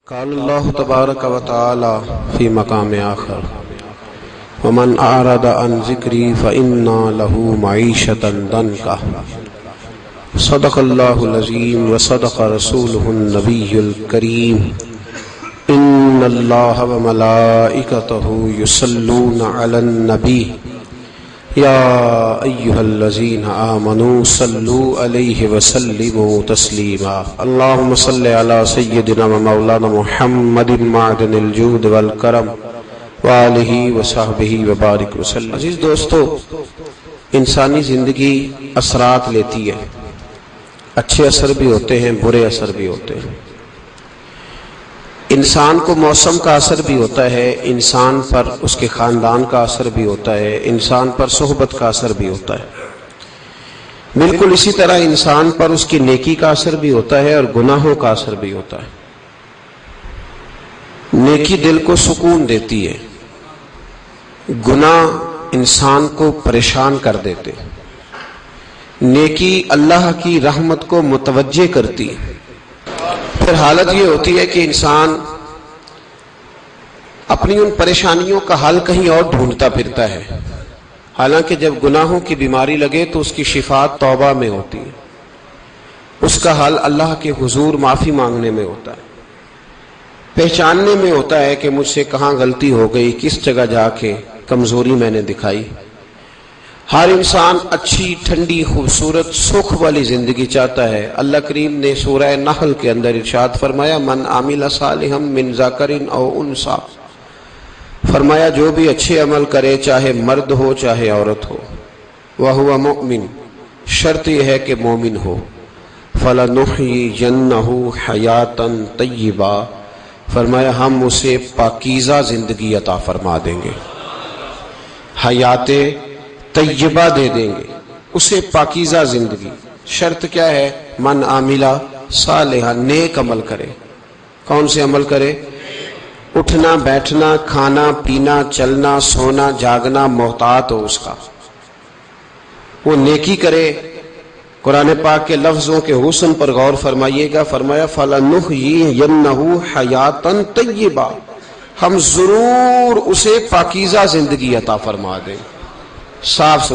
قال اللہ تبارک و تعالی فی مقام آخر ومن اعرض عن ذکری فإنا له معیشة ضنکا صدق اللہ العظیم وصدق رسولہ النبی الکریم ان اللہ وملائکتہ یصلون علی النبی یا ایہا الذین آمنوا صلوا علیہ وسلموا تسلیما اللہم صلی علی سیدنا و مولانا محمد معدن الجود والکرم وآلہ وصحبہ وبارک وسلم۔ عزیز دوستو، انسانی زندگی اثرات لیتی ہے، اچھے اثر بھی ہوتے ہیں، برے اثر بھی ہوتے ہیں۔ انسان کو موسم کا اثر بھی ہوتا ہے، انسان پر اس کے خاندان کا اثر بھی ہوتا ہے، انسان پر صحبت کا اثر بھی ہوتا ہے۔ بالکل اسی طرح انسان پر اس کی نیکی کا اثر بھی ہوتا ہے اور گناہوں کا اثر بھی ہوتا ہے۔ نیکی دل کو سکون دیتی ہے، گناہ انسان کو پریشان کر دیتے۔ نیکی اللہ کی رحمت کو متوجہ کرتی ہے۔ پھر حالت یہ ہوتی ہے کہ انسان اپنی ان پریشانیوں کا حل کہیں اور ڈھونڈتا پھرتا ہے، حالانکہ جب گناہوں کی بیماری لگے تو اس کی شفا توبہ میں ہوتی ہے، اس کا حل اللہ کے حضور معافی مانگنے میں ہوتا ہے، پہچاننے میں ہوتا ہے کہ مجھ سے کہاں غلطی ہو گئی، کس جگہ جا کے کمزوری میں نے دکھائی۔ ہر انسان اچھی، ٹھنڈی، خوبصورت، سکھ والی زندگی چاہتا ہے۔ اللہ کریم نے سورہ نحل کے اندر ارشاد فرمایا من عمل صالحا من ذکر او انثی، فرمایا جو بھی اچھے عمل کرے، چاہے مرد ہو چاہے عورت ہو، وہو مؤمن، شرط یہ ہے کہ مومن ہو، فلنحیینہ حیاتا طیبہ، فرمایا ہم اسے پاکیزہ زندگی عطا فرما دیں گے، حیات طیبہ دے دیں گے اسے، پاکیزہ زندگی۔ شرط کیا ہے؟ من عاملہ صالحا، نیک عمل کرے۔ کون سے عمل کرے؟ اٹھنا بیٹھنا، کھانا پینا، چلنا سونا جاگنا محتاط ہو اس کا، وہ نیکی کرے۔ قرآن پاک کے لفظوں کے حسن پر غور فرمائیے گا، فرمایا فَلَنُحْيِيَنَّهُ حَيَاتًا طَيِّبًا، ہم ضرور اسے پاکیزہ زندگی عطا فرما دیں، صاف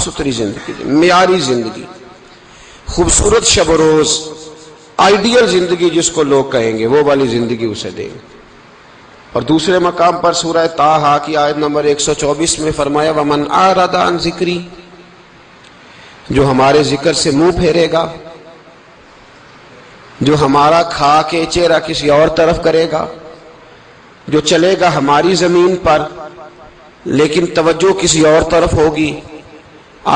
ستھری زندگی، معیاری زندگی، خوبصورت شب و روز، آئیڈیل زندگی جس کو لوگ کہیں گے، وہ والی زندگی اسے دیں گے۔ اور دوسرے مقام پر سورہ طٰہٰ کی آیت نمبر 124 میں فرمایا وَمَنْ أَعْرَضَ عَنْ ذِكْرِي، جو ہمارے ذکر سے منہ پھیرے گا، جو ہمارا کھا کے چہرہ کسی اور طرف کرے گا، جو چلے گا ہماری زمین پر لیکن توجہ کسی اور طرف ہوگی،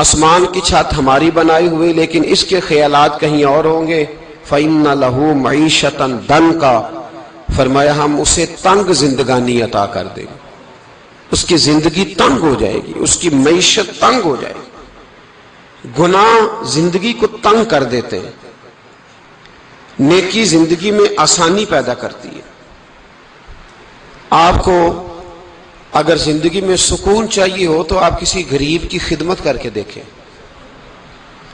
آسمان کی چھت ہماری بنائی ہوئی لیکن اس کے خیالات کہیں اور ہوں گے، فَإِنَّ لَهُ مَعِيشَةً ضَنْكًا، فرمایا ہم اسے تنگ زندگانی عطا کر دیں گے، اس کی زندگی تنگ ہو جائے گی، اس کی معیشت تنگ ہو جائے گی۔ گناہ زندگی کو تنگ کر دیتے ہیں، نیکی زندگی میں آسانی پیدا کرتی ہے۔ آپ کو اگر زندگی میں سکون چاہیے ہو تو آپ کسی غریب کی خدمت کر کے دیکھیں،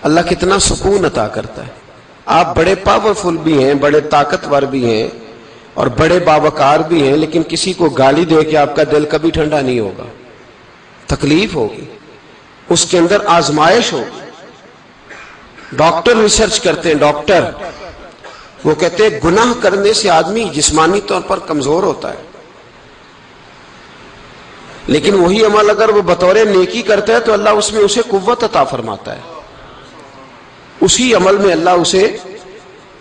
اللہ کتنا سکون عطا کرتا ہے۔ آپ بڑے پاورفل بھی ہیں، بڑے طاقتور بھی ہیں اور بڑے باوقار بھی ہیں، لیکن کسی کو گالی دے کے آپ کا دل کبھی ٹھنڈا نہیں ہوگا، تکلیف ہوگی، اس کے اندر آزمائش ہوگی۔ ڈاکٹر ریسرچ کرتے ہیں، ڈاکٹر وہ کہتے ہیں گناہ کرنے سے آدمی جسمانی طور پر کمزور ہوتا ہے، لیکن وہی عمل اگر وہ بطور نیکی کرتا ہے تو اللہ اس میں اسے قوت عطا فرماتا ہے، اسی عمل میں اللہ اسے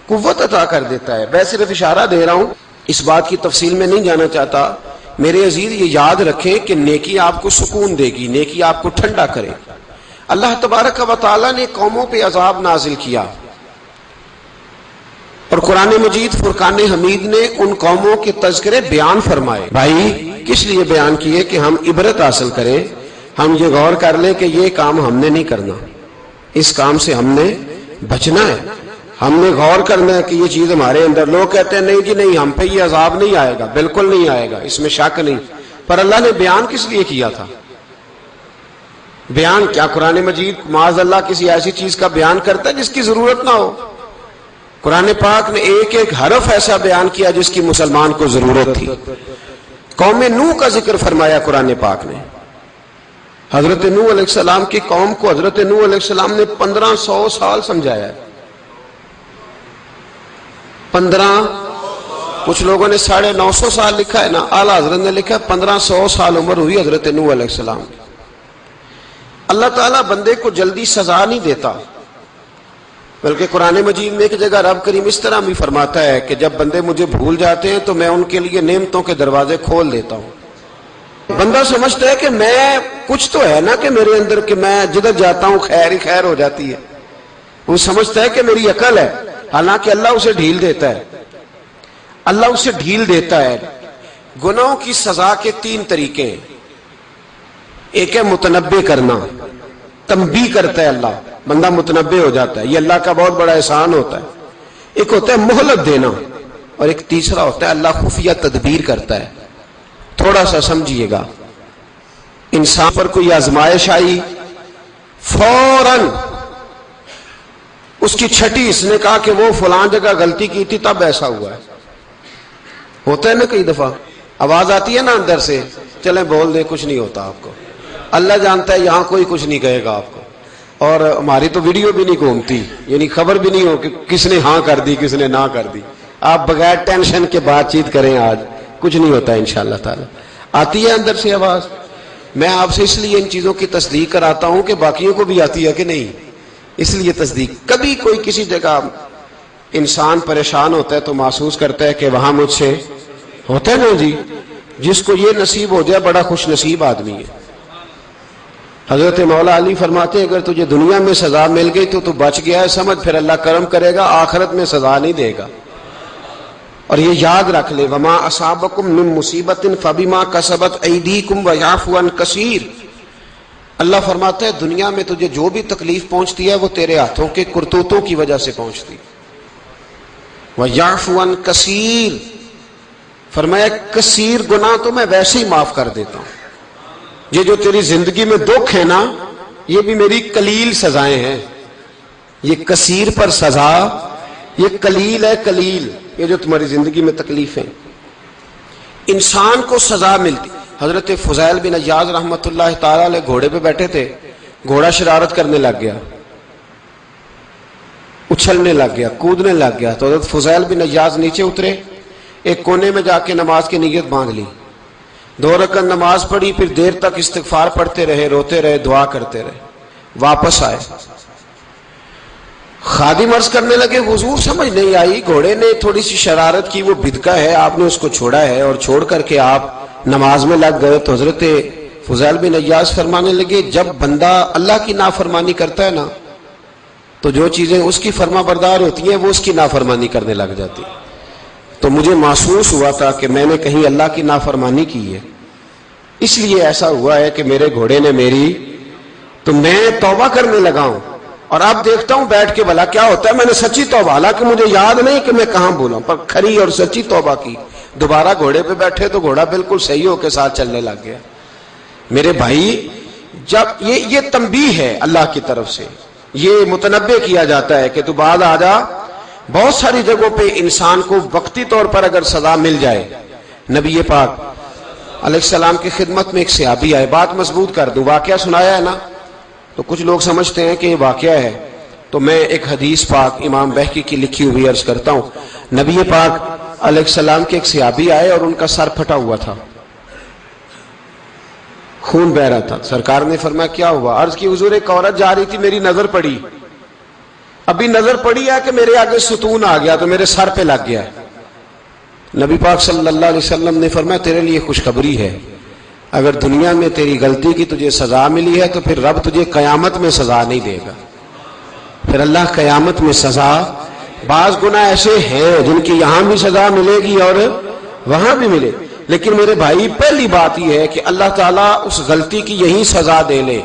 قوت عطا کر دیتا ہے۔ میں صرف اشارہ دے رہا ہوں، اس بات کی تفصیل میں نہیں جانا چاہتا۔ میرے عزیز یہ یاد رکھیں کہ نیکی آپ کو سکون دے گی، نیکی آپ کو ٹھنڈا کرے۔ اللہ تبارک و تعالیٰ نے قوموں پہ عذاب نازل کیا اور قرآن مجید فرقان حمید نے ان قوموں کے تذکرے بیان فرمائے۔ بھائی کس لیے بیان کیے؟ کہ ہم عبرت حاصل کریں، ہم یہ غور کر لیں کہ یہ کام ہم نے نہیں کرنا، اس کام سے ہم نے بچنا ہے، ہم نے غور کرنا ہے کہ یہ چیز ہمارے اندر۔ لوگ کہتے ہیں نہیں جی نہیں، ہم پہ یہ عذاب نہیں آئے گا، بالکل نہیں آئے گا، اس میں شک نہیں۔ پر اللہ نے بیان کس لیے کیا تھا؟ بیان کیا قرآن مجید معاذ اللہ کسی ایسی چیز کا بیان کرتا ہے جس کی ضرورت نہ ہو؟ قرآن پاک نے ایک ایک حرف ایسا بیان کیا جس کی مسلمان کو ضرورت تھی. قوم نوح کا ذکر فرمایا قرآن پاک نے. حضرت نوح علیہ السلام کی قوم کو حضرت نوح علیہ السلام نے 1500 سال سمجھایا ہے. 15، کچھ لوگوں نے 950 سال لکھا ہے نا، اعلیٰ حضرت نے لکھا ہے 1500 سال عمر ہوئی حضرت نوح علیہ السلام. اللہ تعالیٰ بندے کو جلدی سزا نہیں دیتا، بلکہ قرآن مجید میں ایک جگہ رب کریم اس طرح بھی فرماتا ہے کہ جب بندے مجھے بھول جاتے ہیں تو میں ان کے لیے نعمتوں کے دروازے کھول دیتا ہوں. بندہ سمجھتا ہے کہ میں کچھ تو ہے نا کہ میرے اندر کہ میں جدھر جاتا ہوں خیر ہی خیر ہو جاتی ہے. وہ سمجھتا ہے کہ میری عقل ہے، حالانکہ اللہ اسے ڈھیل دیتا ہے. اللہ اسے ڈھیل دیتا ہے. گناہوں کی سزا کے 3 طریقے ہیں. ایک ہے متنبع کرنا، تنبیہ کرتا ہے اللہ، بندہ متنبع ہو جاتا ہے، یہ اللہ کا بہت بڑا احسان ہوتا ہے. ایک ہوتا ہے مہلت دینا، اور ایک تیسرا ہوتا ہے اللہ خفیہ تدبیر کرتا ہے. تھوڑا سا سمجھیے گا، انسان پر کوئی آزمائش آئی، فوراً اس کی چھٹی اس نے کہا کہ وہ فلاں جگہ غلطی کی تھی تب ایسا ہوا ہے. ہوتا ہے نا کئی دفعہ آواز آتی ہے نا اندر سے، چلیں بول دیں کچھ نہیں ہوتا آپ کو. اللہ جانتا ہے یہاں کوئی کچھ نہیں کہے گا آپ کو، اور ہماری تو ویڈیو بھی نہیں گھومتی، یعنی خبر بھی نہیں ہو کہ کس نے ہاں کر دی کس نے نہ کر دی. آپ بغیر ٹینشن کے بات چیت کریں، آج کچھ نہیں ہوتا انشاءاللہ تعالی. آتی ہے اندر سے آواز. میں آپ سے اس لیے ان چیزوں کی تصدیق کراتا ہوں کہ باقیوں کو بھی آتی ہے کہ نہیں، اس لیے تصدیق. کبھی کوئی کسی جگہ انسان پریشان ہوتا ہے تو محسوس کرتا ہے کہ وہاں مجھ سے ہوتا ہے نا جی. جس کو یہ نصیب ہو جائے بڑا خوش نصیب آدمی ہے. حضرت مولا علی فرماتے ہیں اگر تجھے دنیا میں سزا مل گئی تو بچ گیا ہے، سمجھ پھر اللہ کرم کرے گا، آخرت میں سزا نہیں دے گا. اور یہ یاد رکھ لے، وما اصابکم من مصیبت فبما کسبت ایدیکم ویعفو عن کثیر. اللہ فرماتا ہے دنیا میں تجھے جو بھی تکلیف پہنچتی ہے وہ تیرے ہاتھوں کے کرتوتوں کی وجہ سے پہنچتی. ویعفو عن کثیر، فرمایا کثیر گناہ تو میں ویسے ہی معاف کر دیتا ہوں. یہ جو تیری زندگی میں دکھ ہے نا، یہ بھی میری قلیل سزائیں ہیں. یہ کثیر پر سزا، یہ قلیل ہے قلیل. یہ جو تمہاری زندگی میں تکلیفیں، انسان کو سزا ملتی. حضرت فضیل بن عیاض رحمۃ اللہ تعالی علیہ گھوڑے پہ بیٹھے تھے، گھوڑا شرارت کرنے لگ گیا، اچھلنے لگ گیا، کودنے لگ گیا. تو حضرت فضیل بن عیاض نیچے اترے، ایک کونے میں جا کے نماز کی نیت باندھ لی، 2 رکعت نماز پڑھی، پھر دیر تک استغفار پڑھتے رہے، روتے رہے، دعا کرتے رہے. واپس آئے، خادم عرض کرنے لگے حضور سمجھ نہیں آئی، گھوڑے نے تھوڑی سی شرارت کی، وہ بدکا ہے، آپ نے اس کو چھوڑا ہے اور چھوڑ کر کے آپ نماز میں لگ گئے. تو حضرت فضیل بن عیاض فرمانے لگے جب بندہ اللہ کی نافرمانی کرتا ہے نا تو جو چیزیں اس کی فرما بردار ہوتی ہیں وہ اس کی نافرمانی کرنے لگ جاتی. تو مجھے محسوس ہوا تھا کہ میں نے کہیں اللہ کی نافرمانی کی ہے، اس لیے ایسا ہوا ہے کہ میرے گھوڑے نے میری، تو میں توبہ کرنے لگا ہوں. اور اب دیکھتا ہوں بیٹھ کے بھلا کیا ہوتا ہے. میں نے سچی توبہ، حالانکہ مجھے یاد نہیں کہ میں کہاں بولا، پر کھری اور سچی توبہ کی. دوبارہ گھوڑے پہ بیٹھے تو گھوڑا بالکل صحیح ہو کے ساتھ چلنے لگ گیا. میرے بھائی جب یہ تنبیہ ہے اللہ کی طرف سے، یہ متنبع کیا جاتا ہے کہ تو بعد آ جا. بہت ساری جگہوں پہ انسان کو وقتی طور پر اگر سزا مل جائے، نبی پاک علیہ السلام کی خدمت میں ایک صحابی آئے. بات مضبوط کر دوں، واقعہ سنایا ہے نا تو کچھ لوگ سمجھتے ہیں کہ یہ واقعہ ہے، تو میں ایک حدیث پاک امام بہقی کی لکھی ہوئی عرض کرتا ہوں. نبی پاک علیہ السلام کے ایک صحابی آئے اور ان کا سر پھٹا ہوا تھا، خون بہ رہا تھا. سرکار نے فرمایا کیا ہوا؟ عرض کی حضور ایک عورت جا رہی تھی، میری نظر پڑی، ابھی نظر پڑی ہے کہ میرے آگے ستون آ گیا تو میرے سر پہ لگ گیا. نبی پاک صلی اللہ علیہ وسلم نے فرمایا تیرے لیے خوشخبری ہے، اگر دنیا میں تیری غلطی کی تجھے سزا ملی ہے تو پھر رب تجھے قیامت میں سزا نہیں دے گا. پھر اللہ قیامت میں سزا، بعض گناہ ایسے ہیں جن کی یہاں بھی سزا ملے گی اور وہاں بھی ملے، لیکن میرے بھائی پہلی بات یہ ہے کہ اللہ تعالیٰ اس غلطی کی یہی سزا دے لے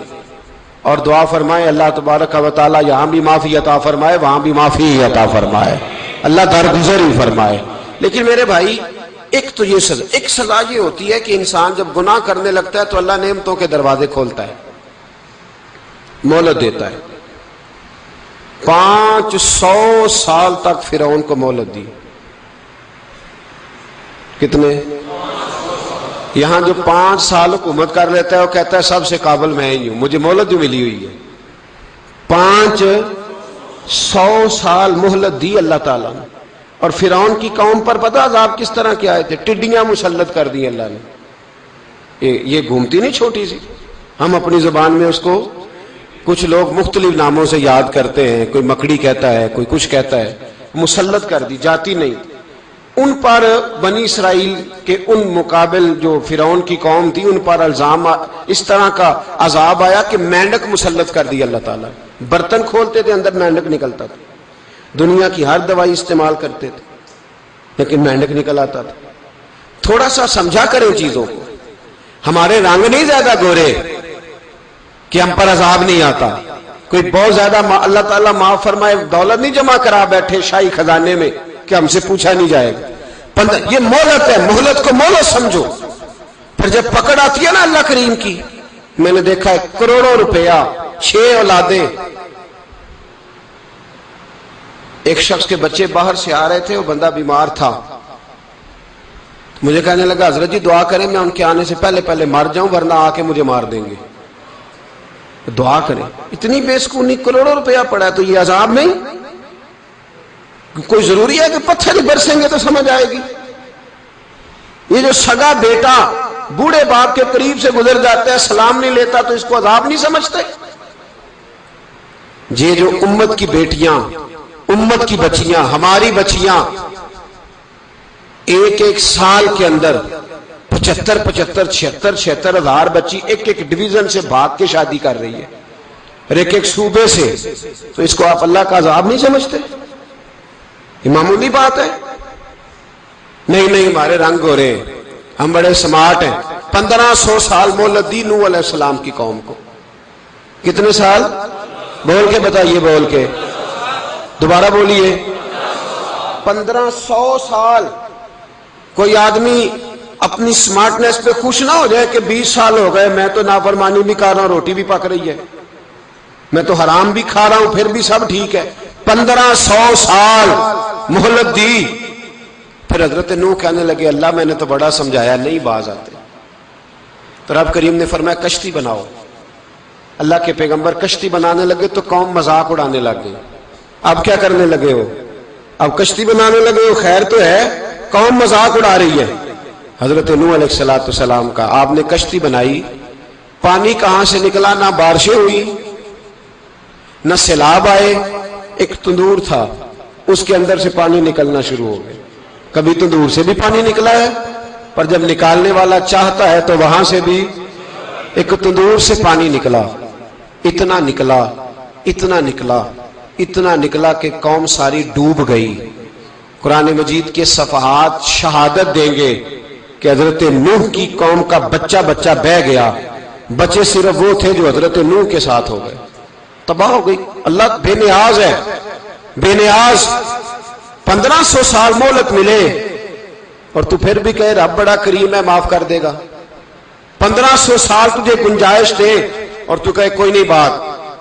اور دعا فرمائے اللہ تبارک و تعالیٰ یہاں بھی معافی عطا فرمائے وہاں بھی معافی عطا فرمائے، اللہ درگزر ہی فرمائے. لیکن میرے بھائی ایک تو یہ سزا، ایک سزا یہ ہوتی ہے کہ انسان جب گناہ کرنے لگتا ہے تو اللہ نعمتوں کے دروازے کھولتا ہے، مہلت دیتا ہے. 500 سال تک فرعون کو مہلت دی. کتنے؟ یہاں جو 5 سال حکومت کر لیتا ہے وہ کہتا ہے سب سے قابل میں ہی ہوں, مجھے مہلت جو ملی ہوئی ہے. 500 سال مہلت دی اللہ تعالیٰ نے. اور فرعون کی قوم پر پتہ عذاب کس طرح کے آئے تھے؟ ٹڈیاں مسلط کر دی اللہ نے. یہ گھومتی نہیں چھوٹی سی, ہم اپنی زبان میں اس کو کچھ لوگ مختلف ناموں سے یاد کرتے ہیں, کوئی مکڑی کہتا ہے, کوئی کچھ کہتا ہے. مسلط کر دی, جاتی نہیں. ان پر بنی اسرائیل کے ان مقابل جو فرعون کی قوم تھی ان پر الزام اس طرح کا عذاب آیا کہ مینڈک مسلط کر دی اللہ تعالیٰ. برتن کھولتے تھے اندر مینڈک نکلتا تھا. دنیا کی ہر دوائی استعمال کرتے تھے لیکن مینڈک نکل آتا تھا. تھوڑا سا سمجھا کریں چیزوں کو. ہمارے رنگ نہیں زیادہ گورے کہ ہم پر عذاب نہیں آتا. کوئی بہت زیادہ اللہ تعالیٰ معاف فرمائے دولت نہیں جمع کرا بیٹھے شاہی خزانے میں کہ ہم سے پوچھا نہیں جائے گا. یہ مہلت ہے, مہلت کو مہلت سمجھو. پھر جب پکڑ آتی ہے نا اللہ کریم کی, میں نے دیکھا ہے کروڑوں روپیہ, 6 اولادیں. ایک شخص کے بچے باہر سے آ رہے تھے, وہ بندہ بیمار تھا. مجھے کہنے لگا حضرت جی دعا کریں میں ان کے آنے سے پہلے مر جاؤں ورنہ آ کے مجھے مار دیں گے. دعا کریں. اتنی بے سکونی, کروڑوں روپیہ پڑا ہے تو یہ عذاب نہیں؟ کوئی ضروری ہے کہ پتھر ہی برسیں گے تو سمجھ آئے گی؟ یہ جو سگا بیٹا بوڑھے باپ کے قریب سے گزر جاتا ہے, سلام نہیں لیتا, تو اس کو عذاب نہیں سمجھتے؟ یہ جو امت کی بیٹیاں, امت کی بچیاں, ہماری بچیاں ایک سال کے اندر 75,000 ہزار بچی ایک ڈویژن سے بھاگ کے شادی کر رہی ہے اور ایک صوبے سے, تو اس کو آپ اللہ کا عذاب نہیں سمجھتے؟ یہ معمولی بات ہے. نہیں ہمارے رنگ ہو رہے ہیں, ہم بڑے سمارٹ ہیں. 1500 سال مہلت دی نوح علیہ السلام کی قوم کو. کتنے سال؟ بول کے بتائیے, بول کے دوبارہ بولیے. 1500 سال. کوئی آدمی اپنی سمارٹنس پہ خوش نہ ہو جائے کہ 20 سال ہو گئے میں تو نافرمانی بھی کر رہا ہوں, روٹی بھی پک رہی ہے, میں تو حرام بھی کھا رہا ہوں, پھر بھی سب ٹھیک ہے. 1500 سال مہلت دی. پھر حضرت نوح کہنے لگے اللہ میں نے تو بڑا سمجھایا, نہیں باز آتے. تو رب کریم نے فرمایا کشتی بناؤ. اللہ کے پیغمبر کشتی بنانے لگے تو قوم مذاق اڑانے لگ گئی. اب کیا کرنے لگے ہو؟ اب کشتی بنانے لگے ہو, خیر تو ہے, قوم مذاق اڑا رہی ہے. حضرت نوح علیہ السلام کا آپ نے کشتی بنائی, پانی کہاں سے نکلا؟ نہ بارشیں ہوئی نہ سیلاب آئے. ایک تندور تھا, اس کے اندر سے پانی نکلنا شروع ہو گیا. کبھی تندور سے بھی پانی نکلا ہے, پر جب نکالنے والا چاہتا ہے تو وہاں سے بھی ایک تندور سے پانی نکلا. اتنا نکلا, اتنا نکلا, اتنا نکلا کہ قوم ساری ڈوب گئی. قرآن مجید کے صفحات شہادت دیں گے کہ حضرت نوح کی قوم کا بچہ بہ گیا. بچے صرف وہ تھے جو حضرت نوح کے ساتھ ہو گئے, تباہ ہو گئی. اللہ بے نیاز ہے, بے نیاز. 1500 سال مہلت ملے اور تو پھر بھی کہے رب بڑا کریم ہے, معاف کر دے گا. 1500 سال تجھے گنجائش دے اور تو کہے کوئی نہیں, بات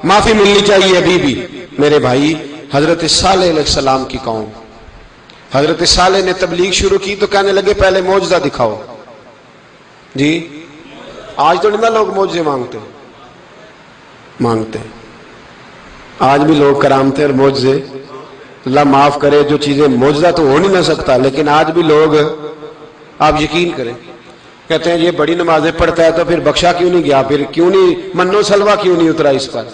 معافی ملنی چاہیے ابھی بھی. میرے بھائی, حضرت صالح علیہ السلام کی قوم, حضرت صالح نے تبلیغ شروع کی تو کہنے لگے پہلے معجزہ دکھاؤ. جی آج تو نہیں لوگ معجزے مانگتے ہیں. آج بھی لوگ کرامتے اور معجزے, اللہ معاف کرے, جو چیزیں معجزہ تو ہو نہیں نہ سکتا, لیکن آج بھی لوگ, آپ یقین کریں, کہتے ہیں یہ بڑی نمازیں پڑھتا ہے تو پھر بخشا کیوں نہیں گیا, پھر کیوں نہیں منو سلوا کیوں نہیں اترا اس پر,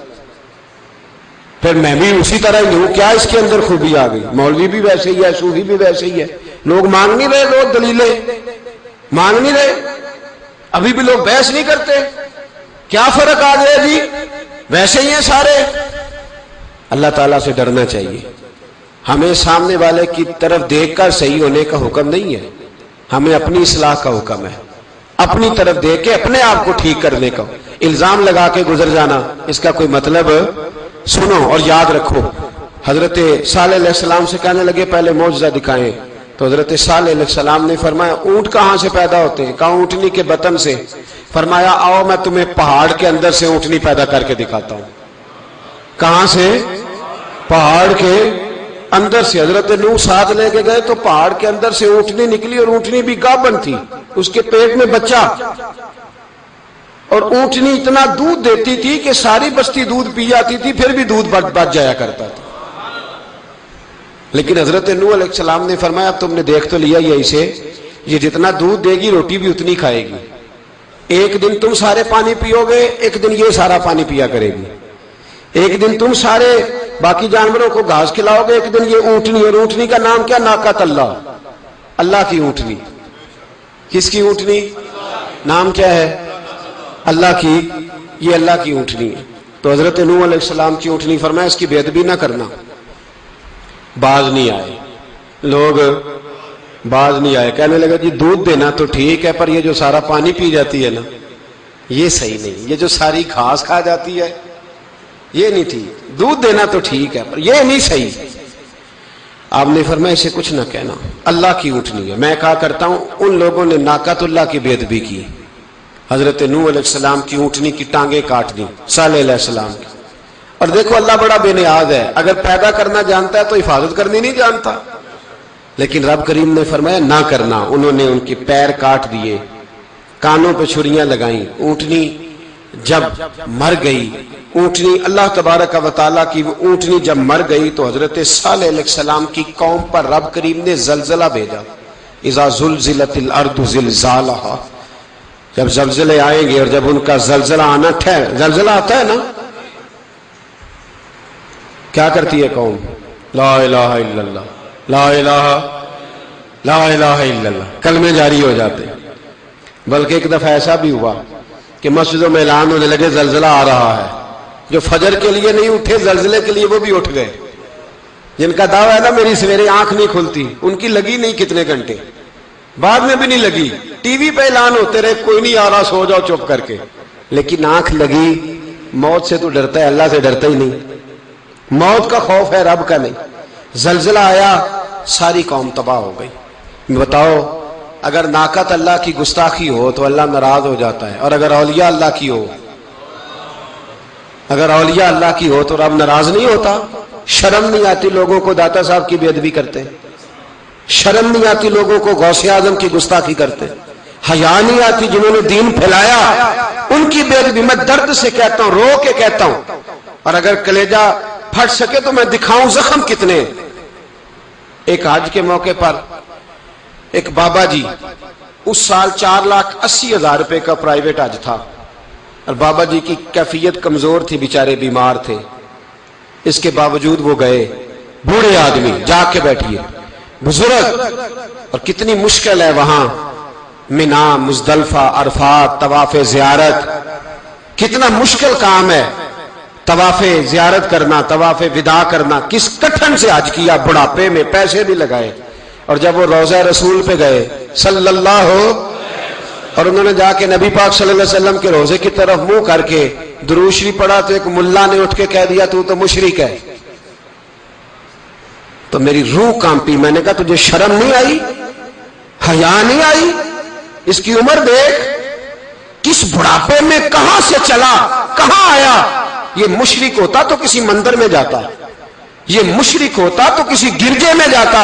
پھر میں بھی اسی طرح ہی ہوں, کیا اس کے اندر خوبی آ گئی؟ مولوی بھی ویسے ہی ہے, صوفی بھی ویسے ہی ہے. لوگ مانگ نہیں رہے, لوگ دلیلیں مانگ نہیں رہے, ابھی بھی لوگ بحث نہیں کرتے. کیا فرق آ گیا جی؟ ویسے ہی ہیں سارے. اللہ تعالیٰ سے ڈرنا چاہیے. ہمیں سامنے والے کی طرف دیکھ کر صحیح ہونے کا حکم نہیں ہے, ہمیں اپنی اصلاح کا حکم ہے. اپنی طرف دیکھ کے اپنے آپ کو ٹھیک کرنے کا. الزام لگا کے گزر جانا, اس کا کوئی مطلب. سنو اور یاد رکھو, حضرت صالح علیہ السلام سے کہنے لگے پہلے معجزہ دکھائیں, تو حضرت صالح علیہ السلام نے فرمایا اونٹ کہاں سے پیدا ہوتے ہیں؟ کہا اونٹنی کے بطن سے. فرمایا آؤ میں تمہیں پہاڑ کے اندر سے اونٹنی پیدا کر کے دکھاتا ہوں. کہاں سے؟ پہاڑ کے اندر سے حضرت نوح ساتھ لے کے گئے تو پہاڑ کے اندر سے اونٹنی نکلی، اور اونٹنی بھی گابن تھی، اس کے پیٹ میں بچہ، اور اونٹنی اتنا دودھ دیتی تھی کہ ساری بستی دودھ پی جاتی تھی، پھر بھی دودھ بچ جایا کرتا تھا۔ لیکن حضرت نوح علیہ السلام نے فرمایا اب تم نے دیکھ تو لیا یہ اسے، یہ جتنا دودھ دے گی روٹی بھی اتنی کھائے گی، ایک دن تم سارے پانی پیو گے، ایک دن یہ سارا پانی پیا کرے گی، ایک دن تم سارے باقی جانوروں کو گھاس کھلاؤ گے، ایک دن یہ اونٹنی، اور اونٹنی کا نام کیا؟ ناقۃ اللہ، اللہ کی اونٹنی۔ کس کی اونٹنی؟ نام کیا ہے؟ اللہ کی، یہ اللہ کی اونٹنی ہے۔ تو حضرت نوح علیہ السلام کی اونٹنی فرمایا اس کی بے ادبی نہ کرنا۔ باز نہیں آئے لوگ، باز نہیں آئے، کہنے لگا جی دودھ دینا تو ٹھیک ہے، پر یہ جو سارا پانی پی جاتی ہے نا یہ صحیح نہیں، یہ جو ساری گھاس کھا جاتی ہے یہ نہیں ٹھیک، دودھ دینا تو ٹھیک ہے پر یہ نہیں صحیح۔ آپ نے فرمایا اسے کچھ نہ کہنا، اللہ کی اونٹنی ہے۔ میں کہا کرتا ہوں ان لوگوں نے ناقۃ اللہ کی بے ادبی کی، حضرت نوح علیہ السلام کی اونٹنی کی ٹانگیں کاٹ دی، صالح علیہ السلام کی۔ اور دیکھو اللہ بڑا بے نیاز ہے، اگر پیدا کرنا جانتا ہے تو حفاظت کرنی نہیں جانتا، لیکن رب کریم نے فرمایا نہ کرنا۔ انہوں نے ان کے پیر کاٹ دیے، کانوں پہ چھریاں لگائیں۔ اونٹنی جب مر گئی، اونٹنی اللہ تبارک و تعالیٰ کی وہ اونٹنی جب مر گئی تو حضرت صالح علیہ السلام کی قوم پر رب کریم نے زلزلہ بھیجا۔ اذا زلزلت الارض زلزالہا، جب زلزلے آئیں گے اور جب ان کا زلزلہ آنا زلزلہ آتا ہے نا، کیا کرتی ہے قوم؟ لا الہ الا اللہ، لا الہ الا اللہ، کلمے جاری ہو جاتے۔ بلکہ ایک دفعہ ایسا بھی ہوا کہ مسجدوں میں اعلان ہونے لگے زلزلہ آ رہا ہے، جو فجر کے لیے نہیں اٹھے زلزلے کے لیے وہ بھی اٹھ گئے، جن کا دعویٰ ہے نا میری سویرے آنکھ نہیں کھلتی، ان کی لگی نہیں کتنے گھنٹے، بعد میں بھی نہیں لگی، ٹی وی پہ اعلان ہوتے رہے کوئی نہیں آ رہا سو جاؤ چپ کر کے، لیکن آنکھ لگی۔ موت سے تو ڈرتا ہے، اللہ سے ڈرتا ہی نہیں، موت کا خوف ہے رب کا نہیں۔ زلزلہ آیا، ساری قوم تباہ ہو گئی۔ بتاؤ اگر ناقۃ اللہ کی گستاخی ہو تو اللہ ناراض ہو جاتا ہے، اور اگر اولیاء اللہ کی ہو، اگر اولیاء اللہ کی ہو تو رب ناراض نہیں ہوتا؟ شرم نہیں آتی لوگوں کو داتا صاحب کی بے ادبی کرتے؟ شرم نہیں آتی لوگوں کو غوث اعظم کی گستاخی کرتے؟ حیا نہیں آتی جنہوں نے دین پھیلایا ان کی بے ادبی؟ میں درد سے کہتا ہوں، رو کے کہتا ہوں، اور اگر کلیجہ پھٹ سکے تو میں دکھاؤں زخم کتنے۔ ایک حج کے موقع پر ایک بابا جی، اس سال 4,80,000 روپے کا پرائیویٹ حج تھا، اور بابا جی کی کیفیت کمزور تھی، بیچارے بیمار تھے، اس کے باوجود وہ گئے۔ بوڑھے آدمی، جا کے بیٹھیے، بزرگ، اور کتنی مشکل ہے وہاں مینا، مزدلفہ، عرفات، طواف زیارت، کتنا مشکل کام ہے طواف زیارت کرنا، طواف وداع کرنا۔ کس کٹھن سے حج کیا، بڑھاپے میں پیسے بھی لگائے، اور جب وہ روضہ رسول پہ گئے صلی اللہ، اور انہوں نے جا کے نبی پاک صلی اللہ علیہ وسلم کے روزے کی طرف منہ کر کے درود شریف پڑھا تو ایک ملا نے اٹھ کے کہہ دیا تو مشرک ہے۔ تو میری روح کانپی، میں نے کہا تجھے شرم نہیں آئی، حیا نہیں آئی؟ اس کی عمر دیکھ، کس بڑھاپے میں کہاں سے چلا، کہاں آیا۔ یہ مشرک ہوتا تو کسی مندر میں جاتا، یہ مشرک ہوتا تو کسی گرجے میں جاتا،